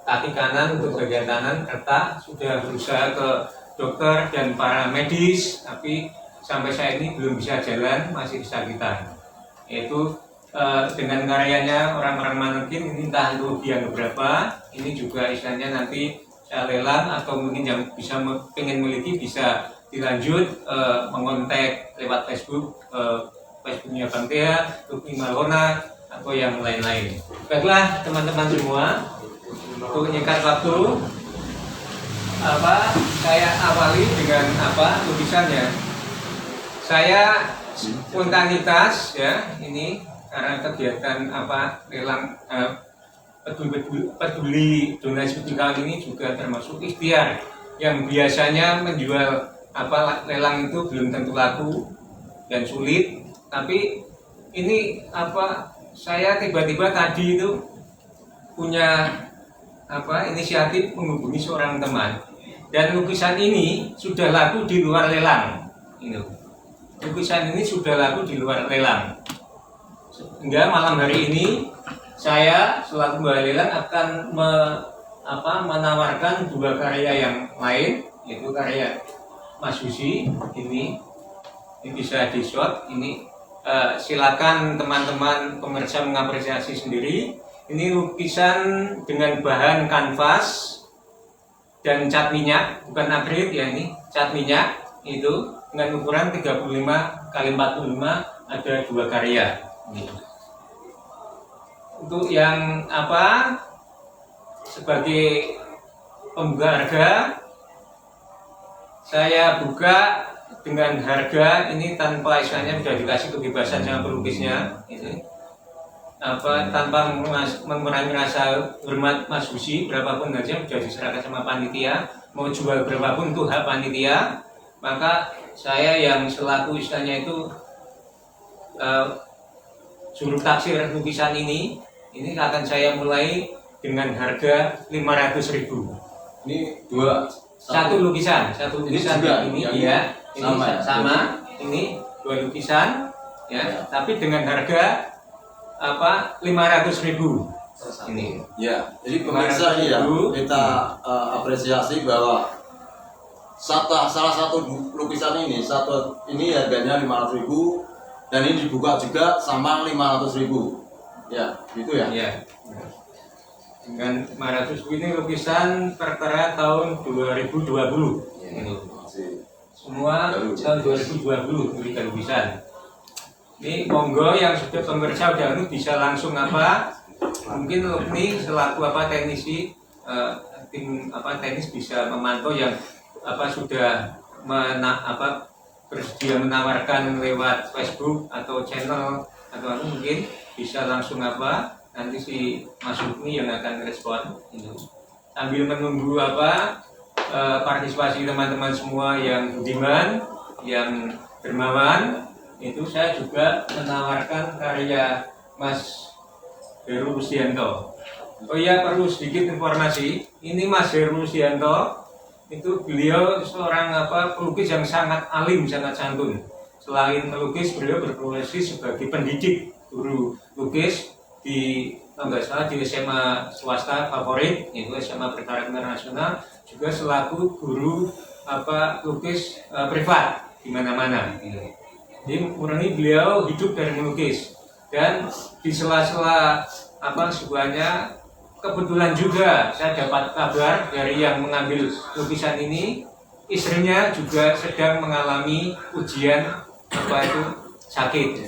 kaki kanan untuk bagian kanan retak. Sudah berusaha ke dokter dan para medis, tapi sampai saat ini belum bisa jalan, masih kesakitan. Yaitu dengan karyanya orang-orang manekin ini, entah itu yang beberapa, ini juga istilahnya nanti saya lelang, atau mungkin yang bisa pengen memiliki bisa dilanjut mengontak lewat Facebook, Facebooknya Bang Tea, Tuki Malona, atau yang lain-lain. Baiklah teman-teman semua, untuk nyikat waktu, saya awali dengan lukisannya. Saya spontanitas ya, ini karena kegiatan lelang peduli donasi kali ini juga termasuk ikhtiar yang biasanya menjual lelang itu belum tentu laku dan sulit, tapi ini saya tiba-tiba tadi itu punya inisiatif menghubungi seorang teman, dan lukisan ini sudah laku di luar lelang. Lukisan ini sudah laku di luar lelang, sehingga malam hari ini saya selaku mbak lelang akan menawarkan dua karya yang lain, yaitu karya Mas Husi. Ini bisa di shot. Ini silakan teman-teman pemirsa mengapresiasi sendiri. Ini lukisan dengan bahan kanvas dan cat minyak, bukan akrilik ya, ini cat minyak, itu dengan ukuran 35 x 45, ada dua karya. Ini. Untuk yang apa sebagai pembuka harga, saya buka dengan harga ini tanpa istilahnya sudah dikasih kebebasan sama pelukisnya, ini apa tanpa mengurangi rasa hormat Mas Husi, berapapun saja sudah diserahkan sama panitia, mau jual berapapun itu hak panitia. Maka saya yang selaku istilahnya itu juru taksir lukisan ini akan saya mulai dengan harga 500.000. Ini Satu lukisan juga, ini yang iya, ini sama ya? sama, ini 2 lukisan ya, tapi dengan harga apa 500.000 ini. Ya, jadi pemirsa ini ya, 500.000. kita apresiasi bahwa salah satu lukisan ini harganya 500.000 dan ini dibuka juga sama 500.000. Ya, gitu ya. Iya. Dengan 500.000 ini lukisan tertera tahun 2020. Ini. Masih Semua baru. tahun 2020 berikan lukisan. Ini monggo yang sudah pemirsa udah bisa langsung apa? Mungkin ini selaku apa teknisi tim apa teknis bisa memantau yang apa sudah bersedia menawarkan lewat Facebook atau channel atau mungkin bisa langsung apa nanti si Mas Hukmi yang akan respon itu sambil menunggu apa partisipasi teman-teman semua yang budiman, yang dermawan. Itu saya juga menawarkan karya Mas Heru Rusdianto. Oh iya, perlu sedikit informasi, ini Mas Heru Rusdianto itu beliau seorang pelukis yang sangat alim, sangat santun. Selain melukis, beliau berprofesi sebagai pendidik, guru lukis di kalau nggak salah di SMA swasta favorit, yaitu SMA Bertaraf Internasional, juga selaku guru lukis privat di mana-mana. Jadi murni beliau hidup dari melukis, dan di sela-sela sebuahnya kebetulan juga saya dapat kabar dari yang mengambil lukisan ini, istrinya juga sedang mengalami ujian sakit,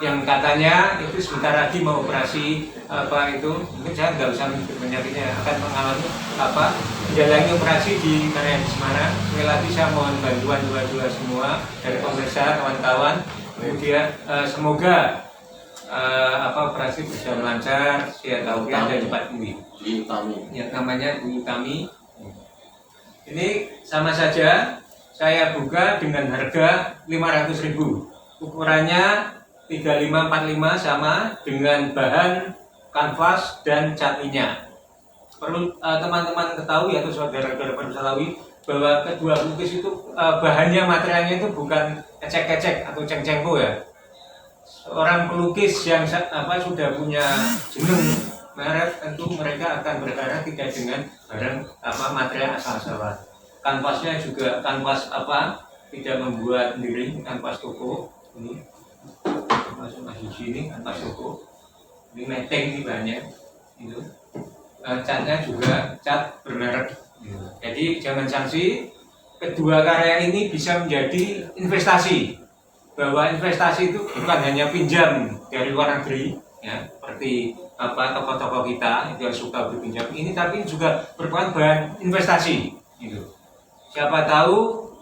yang katanya itu sebentar lagi mau operasi mungkin saya nggak usah menyebut penyakitnya, akan mengalami menjalani operasi di Karya Semarang. Sekali lagi saya mohon bantuan dua semua dari pemirsa, kawan-kawan, kemudian semoga operasi berjalan lancar, sehat walafiat dan cepat pulih. Ya, namanya Bu Utami. Ini sama saja saya buka dengan harga 500.000. Ukurannya 3545 sama dengan bahan kanvas dan cat minyak. Perlu teman-teman ketahui atau saudara-saudara ketahui bahwa kedua lukis itu bahannya, materialnya itu bukan ecek-ecek atau ceng-cengko ya. Seorang pelukis yang sudah punya jeneng merek, tentu mereka akan berkarya tidak dengan barang material asal-asalan. Kanvasnya juga kanvas tidak membuat sendiri, kanvas toko ini masuk di sini, kanvas toko ini meteng ini bahannya itu. Catnya juga cat bermerek. Jadi jangan sanksi, kedua karya ini bisa menjadi investasi. Bahwa investasi itu bukan hanya pinjam dari luar negeri ya, seperti tokoh-tokoh kita yang suka berpinjam ini, tapi juga merupakan bahan investasi gitu. Siapa tahu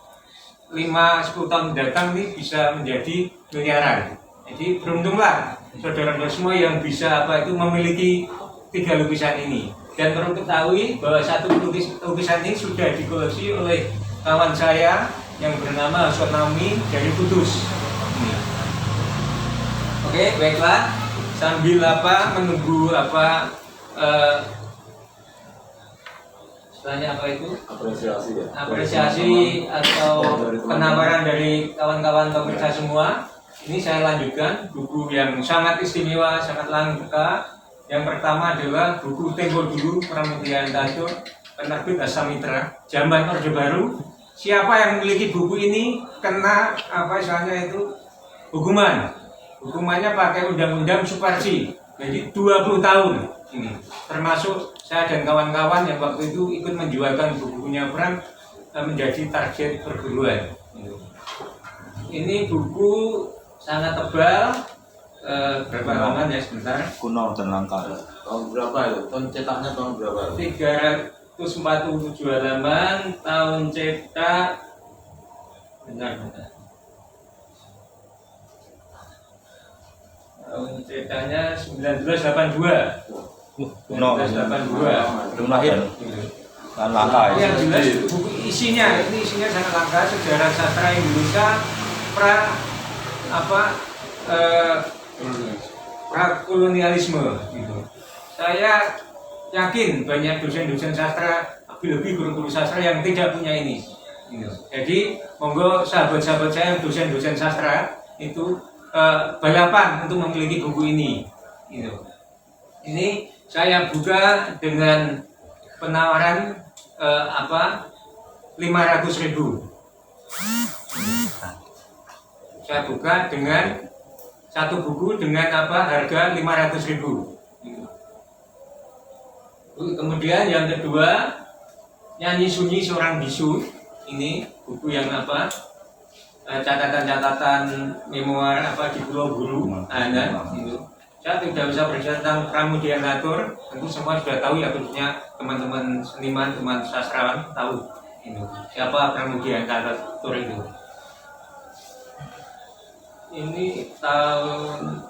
5-10 tahun mendatang ini bisa menjadi miliaran. Jadi beruntunglah saudara-saudara semua yang bisa memiliki 3 lukisan ini. Dan perlu ketahui bahwa satu lukisan ini sudah dikoleksi oleh kawan saya yang bernama Hasan Naomi dari Kudus. Oke, baiklah. Sambil menunggu istilahnya itu? Apresiasi ya. Apresiasi atau penawaran dari kawan-kawan pemirsa semua. Ini saya lanjutkan buku yang sangat istimewa, sangat langka. Yang pertama adalah buku Tempo Dulu Pramudia Antasur, penerbit Asamitra, Zaman Orde Baru. Siapa yang memiliki buku ini kena hukuman. Hukumannya pakai Undang-Undang Suparsi. Jadi 20 tahun ini. Termasuk saya dan kawan-kawan yang waktu itu ikut menjualkan bukunya Pram menjadi target perguruan. Ini buku sangat tebal, berapa halaman ya sebentar. Kuno dan langka. Tahun berapa itu? Tahun cetaknya tahun berapa? 347 halaman, tahun cetak benar. Tahun cetaknya 1982. Kuno. 1982. Belum lahir. Kan langka Yang ya. jelas buku isinya sangat langka, sejarah sastra Indonesia prakolonialisme gitu. Saya yakin banyak dosen-dosen sastra, lebih guru-guru sastra yang tidak punya ini gitu. Jadi monggo sahabat-sahabat saya yang dosen-dosen sastra itu balapan untuk memiliki buku ini gitu. Ini saya buka dengan penawaran 500.000. Saya buka dengan satu buku dengan harga 500.000. Kemudian yang kedua, Nyanyi Sunyi Seorang Bisu. Ini buku yang catatan-catatan memoir di Pulau Buru. Itu. Saya tidak usah berbicara tentang Pramudia Ngatur, tentu semua sudah tahu ya, khususnya teman-teman seniman, teman sastrawan tahu itu. Siapa Pramudia Ngatur itu. Ini tahun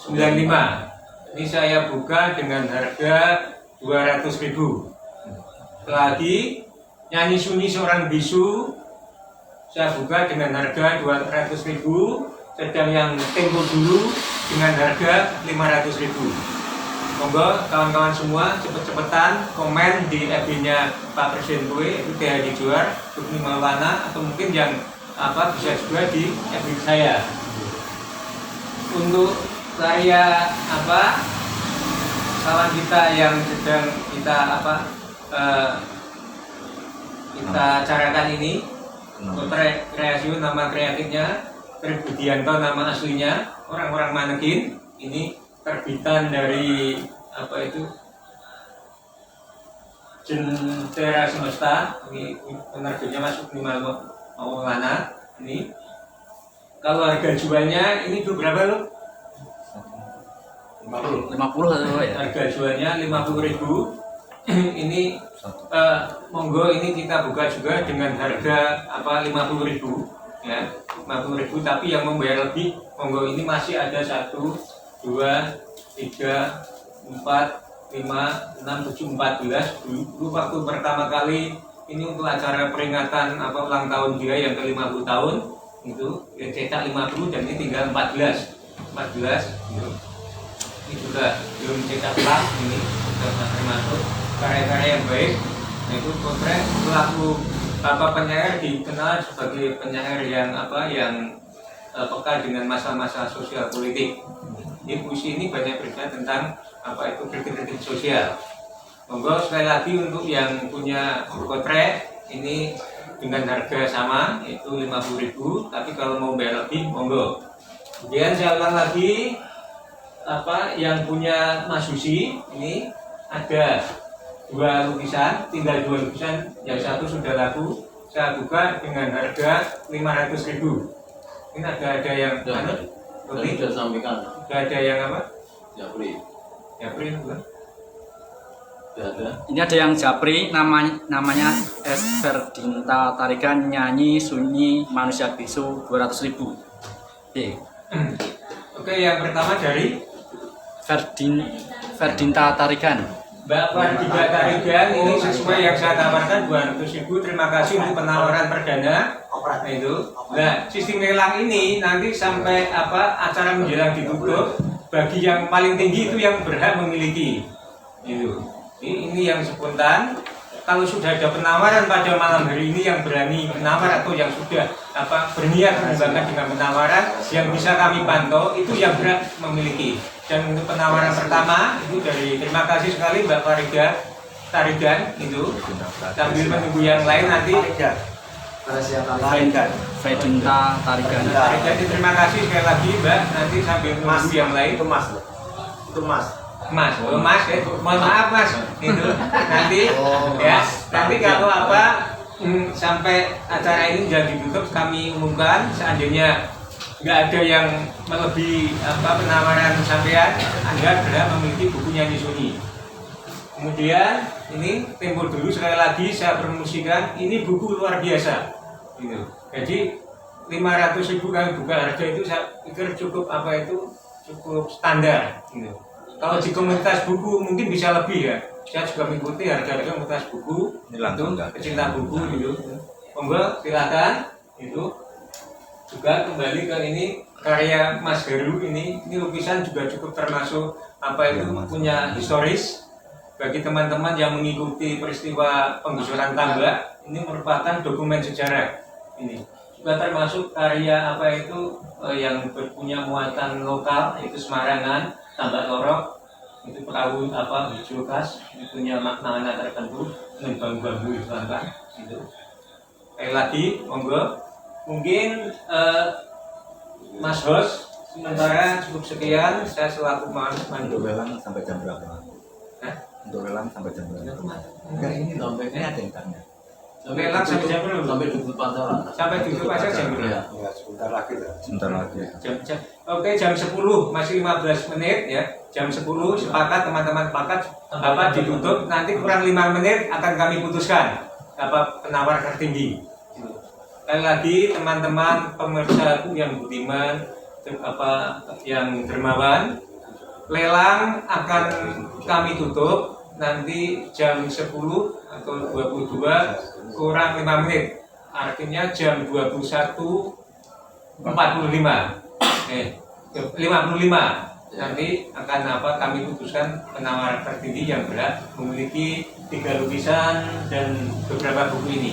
95. Ini saya buka dengan harga 200.000. Lagi Nyanyi Sunyi Seorang Bisu saya buka dengan harga 200.000. Sedang yang Tempo Dulu dengan harga 500.000. Monggo kawan-kawan semua cepet-cepetan komen di FB-nya Pak Presiden Kue, itu dia dijual, Rukni Maulana, atau mungkin yang bisa juga di FB saya. Untuk karya kawan kita yang sedang kita carakan ini, Potret Kreasi nama kreatifnya, Budianto nama aslinya, orang-orang manekin. Ini terbitan dari Jentera Semesta. Ini penerbitnya Mas Rukni Maulana. Ini kalau harga jualnya ini berapa lo? 50 atau ya? Harga jualnya 50.000. Ini monggo ini kita buka juga dengan harga 50.000 ya, 50.000, tapi yang membayar lebih monggo. Ini masih ada 1, 2, 3, 4, 5, 6, 7, 14. Dulu waktu pertama kali ini untuk acara peringatan ulang tahun dia yang ke-50 tahun itu cetak 50 dan ini tinggal 14 gitu. Ini juga belum cetak ulang, ini sudah termasuk karya-karya yang baik. Nah, itu Potret selaku penyair dikenal sebagai penyair yang peka dengan masa-masa sosial politik. Di puisi ini banyak berbicara tentang kritik-kritik sosial. Monggo sekali lagi untuk yang punya Potret ini dengan harga sama yaitu 50.000, tapi kalau mau bayar lebih monggo. Kemudian saya ulang lagi yang punya Mas Husi ini ada 2 lukisan, tinggal 2 lukisan, yang satu sudah laku. Saya buka dengan harga 500.000. Ini ada yang Sudah sampaikan. Sudah ada yang Japri. Bukan? Sudah ada. Ini ada yang Japri, namanya S. Ferdinta Tarigan, Nyanyi Sunyi Manusia Bisu, 200.000. Oke, yang pertama dari Ferdinta Tarigan. Mbak Ferdinta Tarigan, ini sesuai yang saya tawarkan 200.000. Terima kasih untuk penawaran perdana. Nah, itu. Nah, sistem lelang ini nanti sampai acara menjelang ditutup, bagi yang paling tinggi itu yang berhak memiliki. Itu. Ini yang spontan. Kalau sudah ada penawaran pada malam hari ini yang berani menawar atau yang sudah berniat mengembangkan dengan penawaran yang bisa kami pantau, itu yang berhak memiliki. Dan untuk penawaran pertama itu dari, terima kasih sekali Mbak Ferdinta Tarigan itu, sambil menunggu yang lain nanti. Ferdinta Tarigan. Terima kasih sekali lagi Mbak, nanti sambil menunggu yang lain. Itu Mas. Mas, ya, mohon maaf Mas, itu nanti ya, nanti kalau sampai acara ini sudah ditutup kami umumkan seandainya nggak ada yang melebihi penawaran sampean, Anda berhak memiliki buku nyanyi sunyi. Kemudian ini tempo dulu, sekali lagi saya promosikan, ini buku luar biasa gitu. Jadi 500.000 kali buka harga itu saya pikir cukup cukup standar gitu. Kalau di komunitas buku mungkin bisa lebih ya, saya juga mengikuti harga-harga komunitas buku itu pecinta buku gitu. Monggo silakan itu. Juga kembali ke ini karya Mas Heru, ini lukisan juga cukup termasuk punya historis. Bagi teman-teman yang mengikuti peristiwa penggusuran tambak, ini merupakan dokumen sejarah. Ini juga termasuk karya yang punya muatan lokal, yaitu Semarangan, Tambak Lorok, itu perahu hijau khas, itu punya makna tertentu dengan bambu-bambu itu gitu. Sekali lagi, monggo. Mungkin Mas Hos, sementara cukup sekian, saya selaku mandu. Lelang sampai jam berapa? Untuk lelang sampai jam berapa? Enggak, ini dompetnya ada yang tanya. Lelang sampai jam berapa? Sampai tutup pasar. Sampai tutup pasar jam berapa? Ya, sebentar lagi lah. Sebentar lagi. Oke, jam 10, masih 15 menit ya. Jam 10 sepakat, teman-teman sepakat Bapak ditutup, nanti kurang 5 menit akan kami putuskan penawar tertinggi. Sekali lagi teman-teman pemirsa yang budiman, yang dermawan, lelang akan kami tutup nanti jam 10 atau 22 kurang 5 menit, artinya jam 21.45 nanti akan kami putuskan penawar tertinggi yang berat memiliki 3 lukisan dan beberapa buku ini.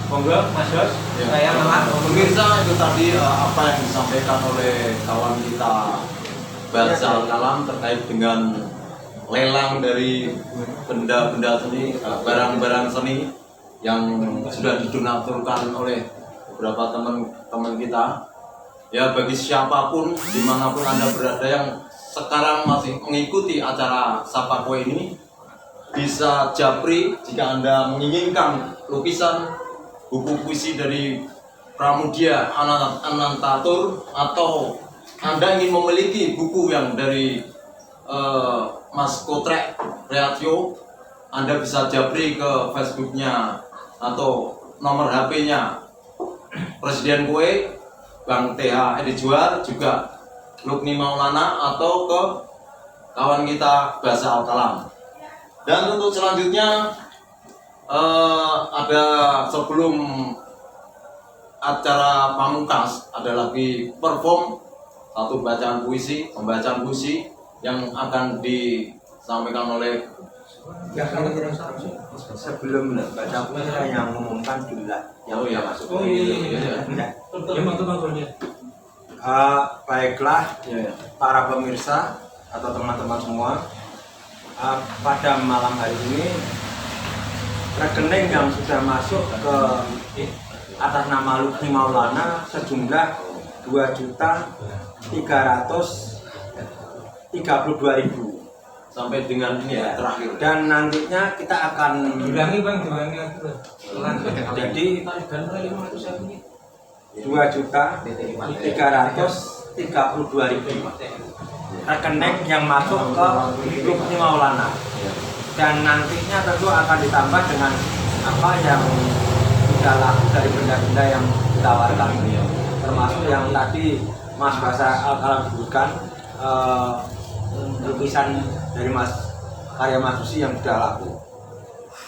Monggo Mas Jos, saya malah Pemirsa, itu tadi apa yang disampaikan oleh kawan kita Bansal Kalam terkait dengan lelang dari benda-benda seni, barang-barang seni yang sudah didonaturkan oleh beberapa teman-teman kita. Ya, bagi siapapun dimanapun Anda berada yang sekarang masih mengikuti acara Sapa Kue ini, bisa japri jika Anda menginginkan lukisan, buku puisi dari Pramudia Anantatur, atau Anda ingin memiliki buku yang dari Mas Kotrek Reatio, Anda bisa japri ke Facebooknya atau nomor HP-nya Presiden Kue, Bang TH Edijuar, juga Lukni Maulana, atau ke kawan kita Basa Al-Kalam. Dan untuk selanjutnya ada sebelum acara pamungkas ada lagi perform satu pembacaan puisi yang akan disampaikan oleh Sebelum baca puisi yang mengumumkan jumlah yang masuk. Baiklah para pemirsa atau teman-teman semua, pada malam hari ini rekening yang sudah masuk ke atas nama Lukni Maulana sejumlah 2.332.000 sampai dengan ini ya, terakhir. dan nantinya kita akan Ulangi Bang, ulangi. jadi 2.332.000 rekening yang masuk ke Lukni Maulana, dan nantinya tentu akan ditambah dengan apa yang sudah laku dari benda-benda yang ditawarkan, termasuk yang tadi Mas Basa Al-Kalam sebutkan, lukisan dari karya Mas Susi yang sudah laku.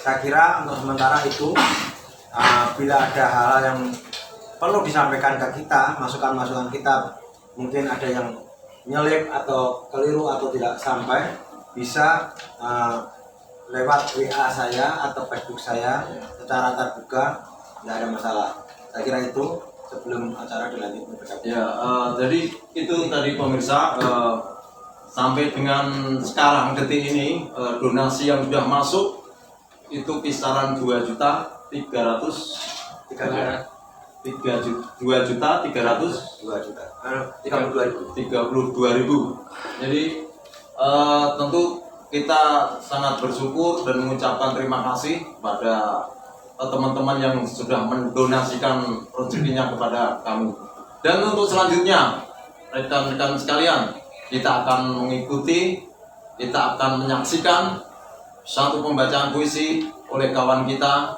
Saya kira untuk sementara itu, bila ada hal-hal yang perlu disampaikan ke kita, masukan-masukan kita, mungkin ada yang nyelip atau keliru atau tidak sampai, bisa lewat WA saya atau Facebook saya secara terbuka, tidak ada masalah. Saya kira itu sebelum acara dilanjutkan. Ya, jadi itu tadi pemirsa, sampai dengan sekarang detik ini donasi yang sudah masuk itu kisaran 2.332.000. Jadi tentu kita sangat bersyukur dan mengucapkan terima kasih pada teman-teman yang sudah mendonasikan rezekinya kepada kami. Dan untuk selanjutnya, rekan-rekan sekalian, kita akan mengikuti, kita akan menyaksikan satu pembacaan puisi oleh kawan kita,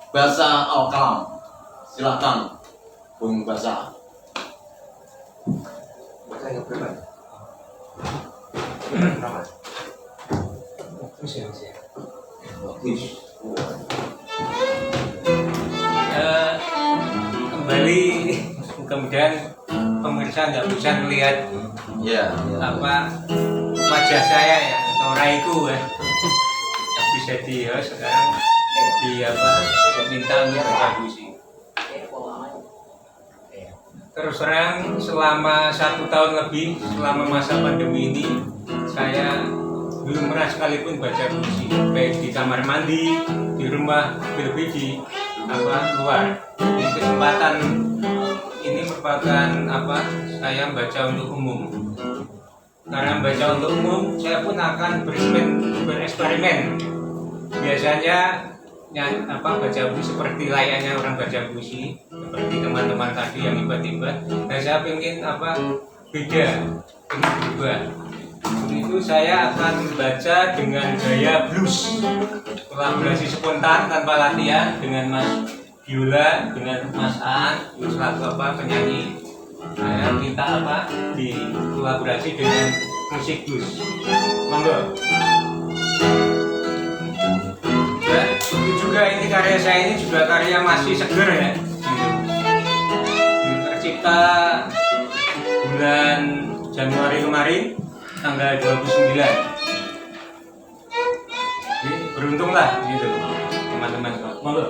Basa Al-Kalam. Silahkan, Bung Basa. Kembali, kemudian pemirsa nggak bisa melihat Ya, apa wajah saya ya, atau raiku ya. Bisa sekarang di apa minta untuk baca puisi. Terus terang selama 1 tahun lebih selama masa pandemi ini saya belum pernah sekalipun baca puisi, baik di kamar mandi, di rumah, lebih di apa luar. Di kesempatan ini merupakan apa saya baca untuk umum. Karena baca untuk umum, saya pun akan bereksperimen. Biasanya baca puisi seperti layaknya orang baca puisi, seperti teman-teman tadi yang hebat-hebat. Dan saya ingin beda, ingin berubah. Untuk itu saya akan baca dengan gaya blues, kolaborasi spontan tanpa latihan dengan Mas Biola, dengan Mas Aan, selaku penyanyi. Saya minta di kolaborasi dengan musik blues. Monggo. Itu juga ini karya saya ini juga karya masih seger ya. Tercipta bulan Januari kemarin tanggal 29. Jadi beruntunglah gitu teman-teman. Monggo.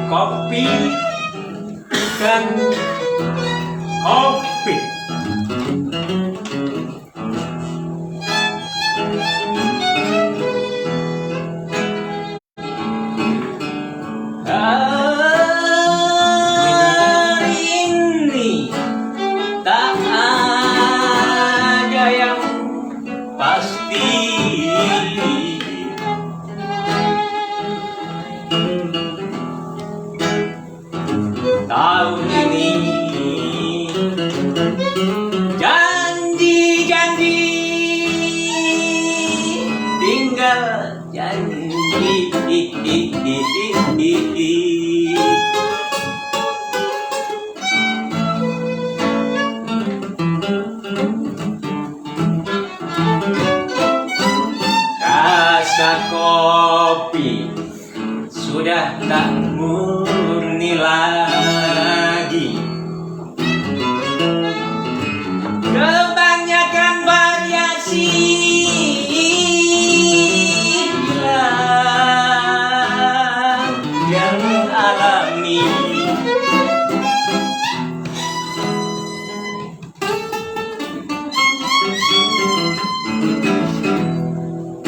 Kopi dan kopi. Hari ini tak ada yang pasti. Tahun ini janji-janji tinggal janji. Rasa kopi sudah tak murni lagi. Kebanyakan variasi yang alami.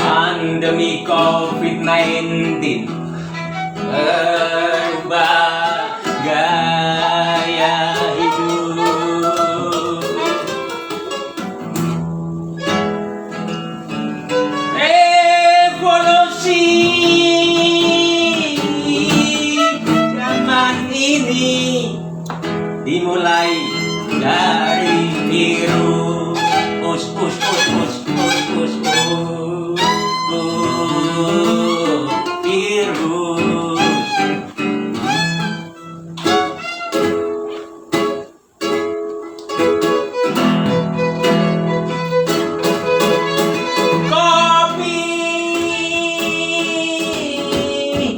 Pandemi COVID-19 berubah gaya hidup. Revolusi zaman ini dimulai dari virus. Virus. Kopi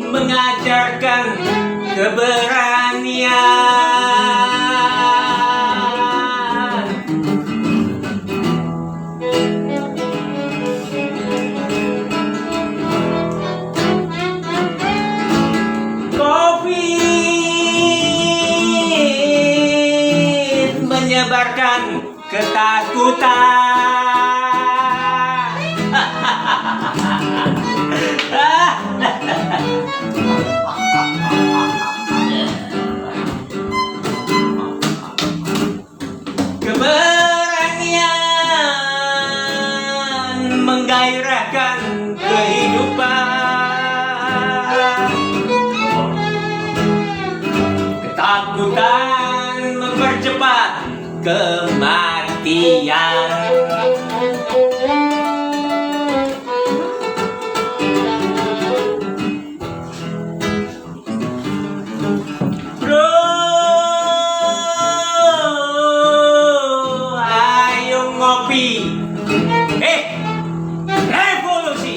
mengajarkan keberanian. menggairahkan kehidupan. Ketakutan mempercepat kematian. Bro, ayo ngopi. Revolusi.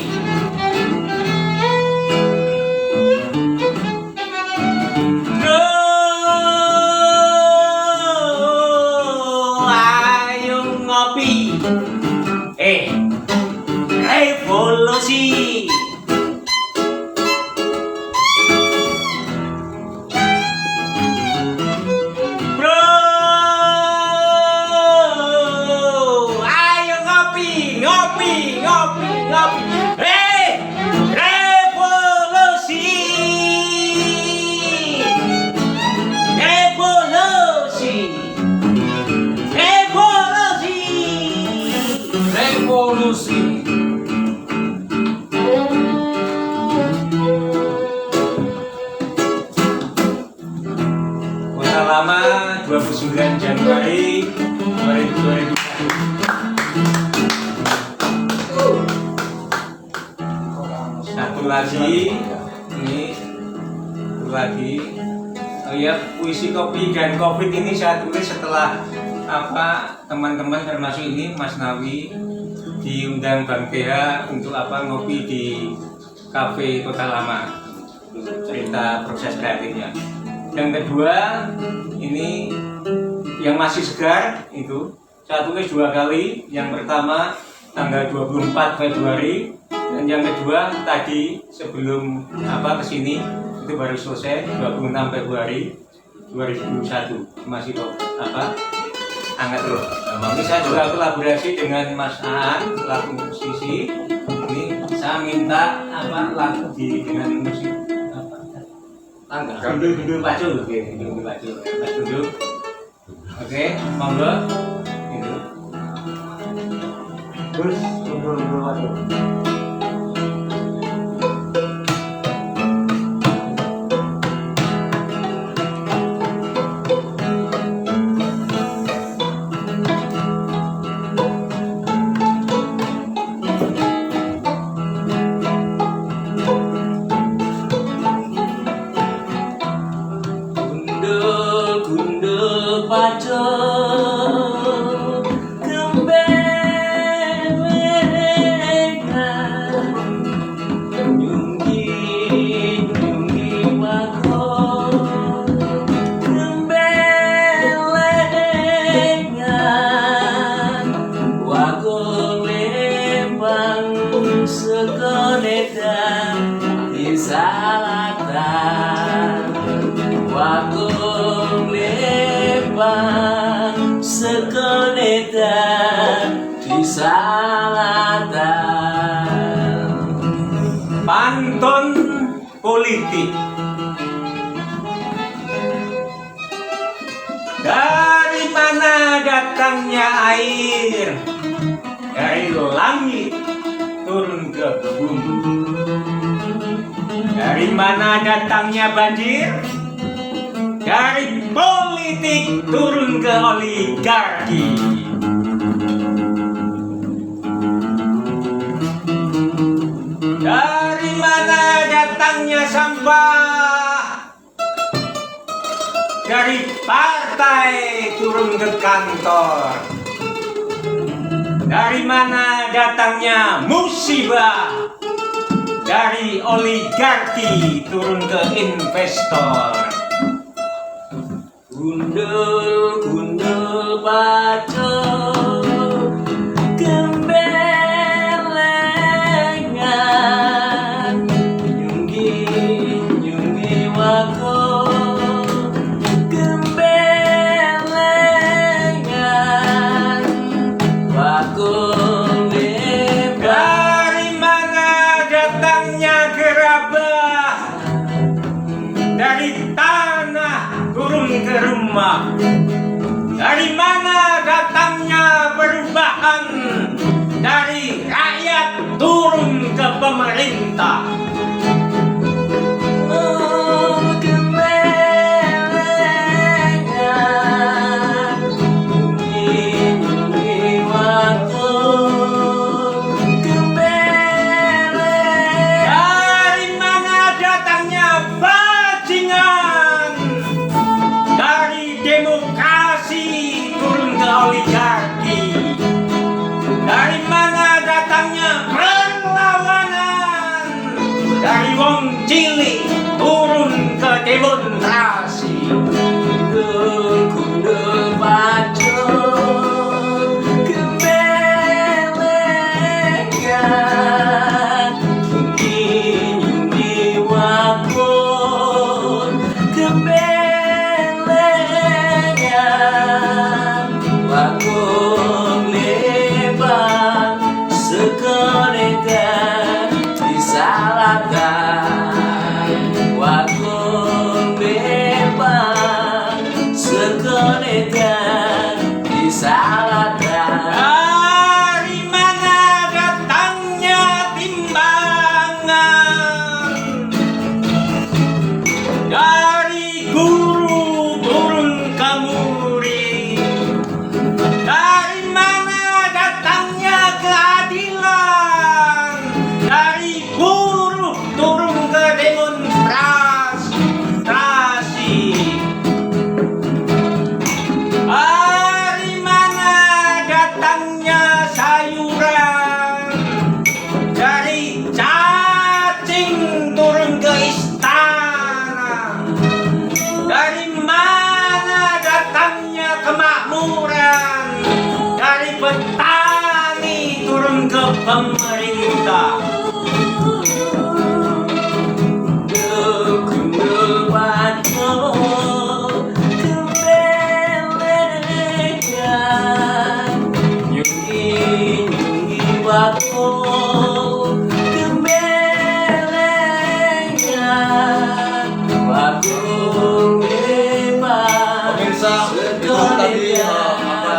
Bro, ayo ngopi. Revolusi. Bro, ayo ngopi, ngopi, ngopi, ngopi. Revolusi. Revolusi. Revolusi. Revolusi. Kota Lama 29 Januari 2021. Satu lagi, ini satu lagi. Oh ya, puisi kopi dan covid ini saya tulis setelah teman-teman termasuk ini Mas Nawi diundang Bang PH untuk ngopi di kafe Kota Lama. Cerita proses kreatifnya. Yang kedua, ini yang masih segar itu saya tulis 2 kali. Yang pertama tanggal 24 Februari dan yang kedua tadi sebelum kesini itu baru selesai 26 Februari 2021. Masih hangat loh. Ini saya juga kolaborasi dengan Mas Aan selaku musisi. Ini saya minta lagu dengan musik Gundul Pacul, oke, Gundul Pacul, Mas Gundul, oke, monggo, itu, terus Gundul Pacul. Gundul Pacul gembelengan nyunggi wako gembelengan wako lembang sekonedan di salatan wako lembang sekonedan di salatan. Pantun politik. Dari mana datangnya air? Dari langit turun ke bumi. Dari mana datangnya banjir? Dari politik turun ke oligarki. Dari mana datangnya sampah? Dari partai turun ke kantor. Dari mana datangnya musibah? Dari oligarki turun ke investor. Gundul Pacul gembelengan nyunggi wako gembelengan wako lembang. Dari mana datangnya gerabah? Dari tanah turun ke rumah. Dari mana datangnya perubahan? Dari rakyat turun ke pemerintah. Dari mana datangnya bajingan? Dari demokrasi turun ke oligarki. Dari mana datangnya perlawanan? Dari wong cilik turun ke demonstrasi. Gundul bajo kemelengan, kini wakon kemelengan, wakon lebar sekonekan disalahkan, wakon lebar sekonekan disalahkan. Dari mana datangnya timbangan? Dari guru turun ke murid. Dari mana datangnya keadilan? Dari buruh turun ke demonstrasi. Dari mana datangnya sayuran? Dari cacing turun ke istana. Dari mana datangnya kemakmuran? Dari petani turun ke pemerintah. Gundul bajo kemelengan, nyungi wako kemelengan, wako lebar. Pemirsa, itu tadi ada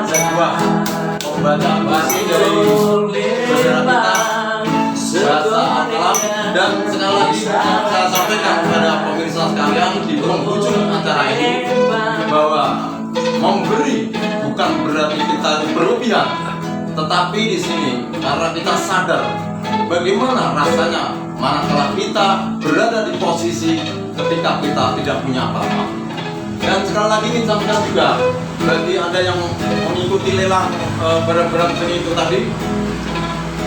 sebuah pembacaan puisi dari saudara kita bahasa alam, dan sekali lagi saya sampaikan kepada pemirsa sekalian di penghujung acara ini bahwa memberi bukan berarti kita berlebihan, tetapi di sini karena kita sadar bagaimana rasanya manakala kita berada di posisi ketika kita tidak punya apa-apa. Dan sekali lagi ini sampaikan juga bagi Anda yang mengikuti lelang barang-barang seni itu tadi,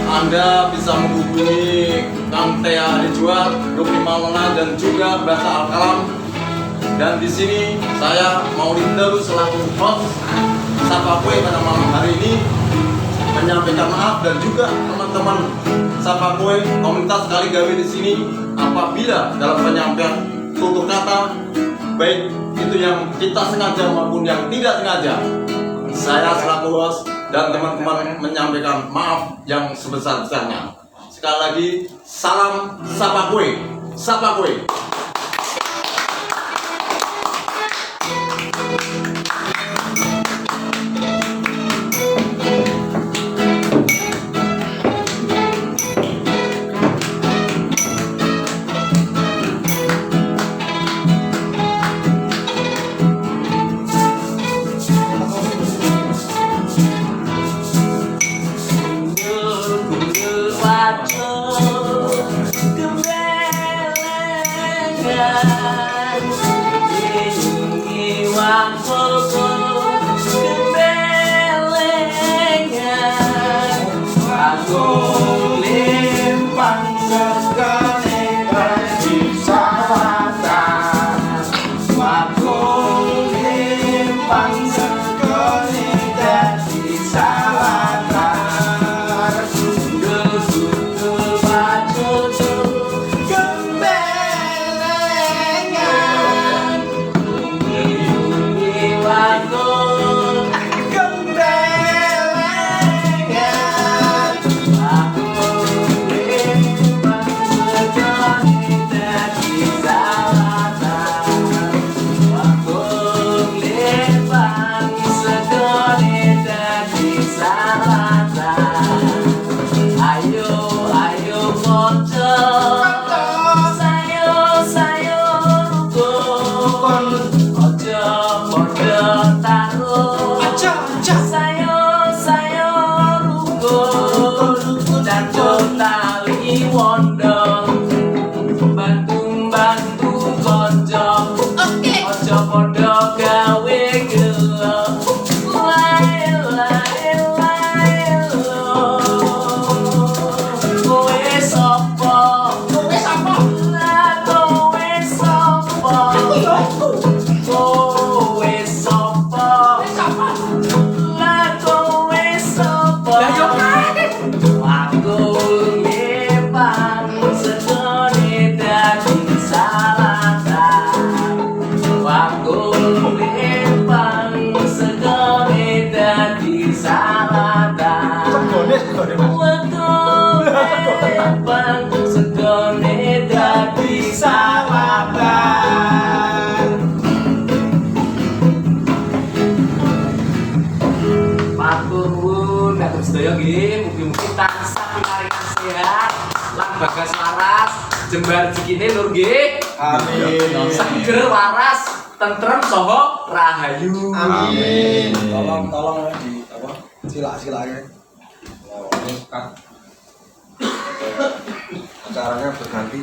Anda bisa menghubungi Kang Tea Dijual, Rukni Maulana, dan juga Bahasa Al-Kalam. Dan di sini saya Maulid Dalu selaku host Sapa Kue pada malam hari ini menyampaikan maaf, dan juga teman-teman Sapa Kue komunitas Kali Gawe di sini apabila dalam penyampaian tutur kata baik itu yang kita sengaja maupun yang tidak sengaja, saya selaku host dan teman-teman menyampaikan maaf yang sebesar-besarnya. Sekali lagi, salam Sapa Kue, Sapa Kue. Gundul bajo kemelengan, wondo bantu konco ojo podo gawe gelo lae lae lae lo kowe sapa lah kowe sapa kowe sapa lah kowe sapa wakul mepang segone dadi salatan wakul mepang segone dadi salatan wakul mepang segone dadi salatan matur nuwun nek sedaya nggih mugi-mugi tansah pinaringan sehat lan bagas waras jembar rezekine nur nggih Amin. seger waras tentrem saha rahayu Amin. Tolong di apa? Sila-silanya. Acaranya berganti.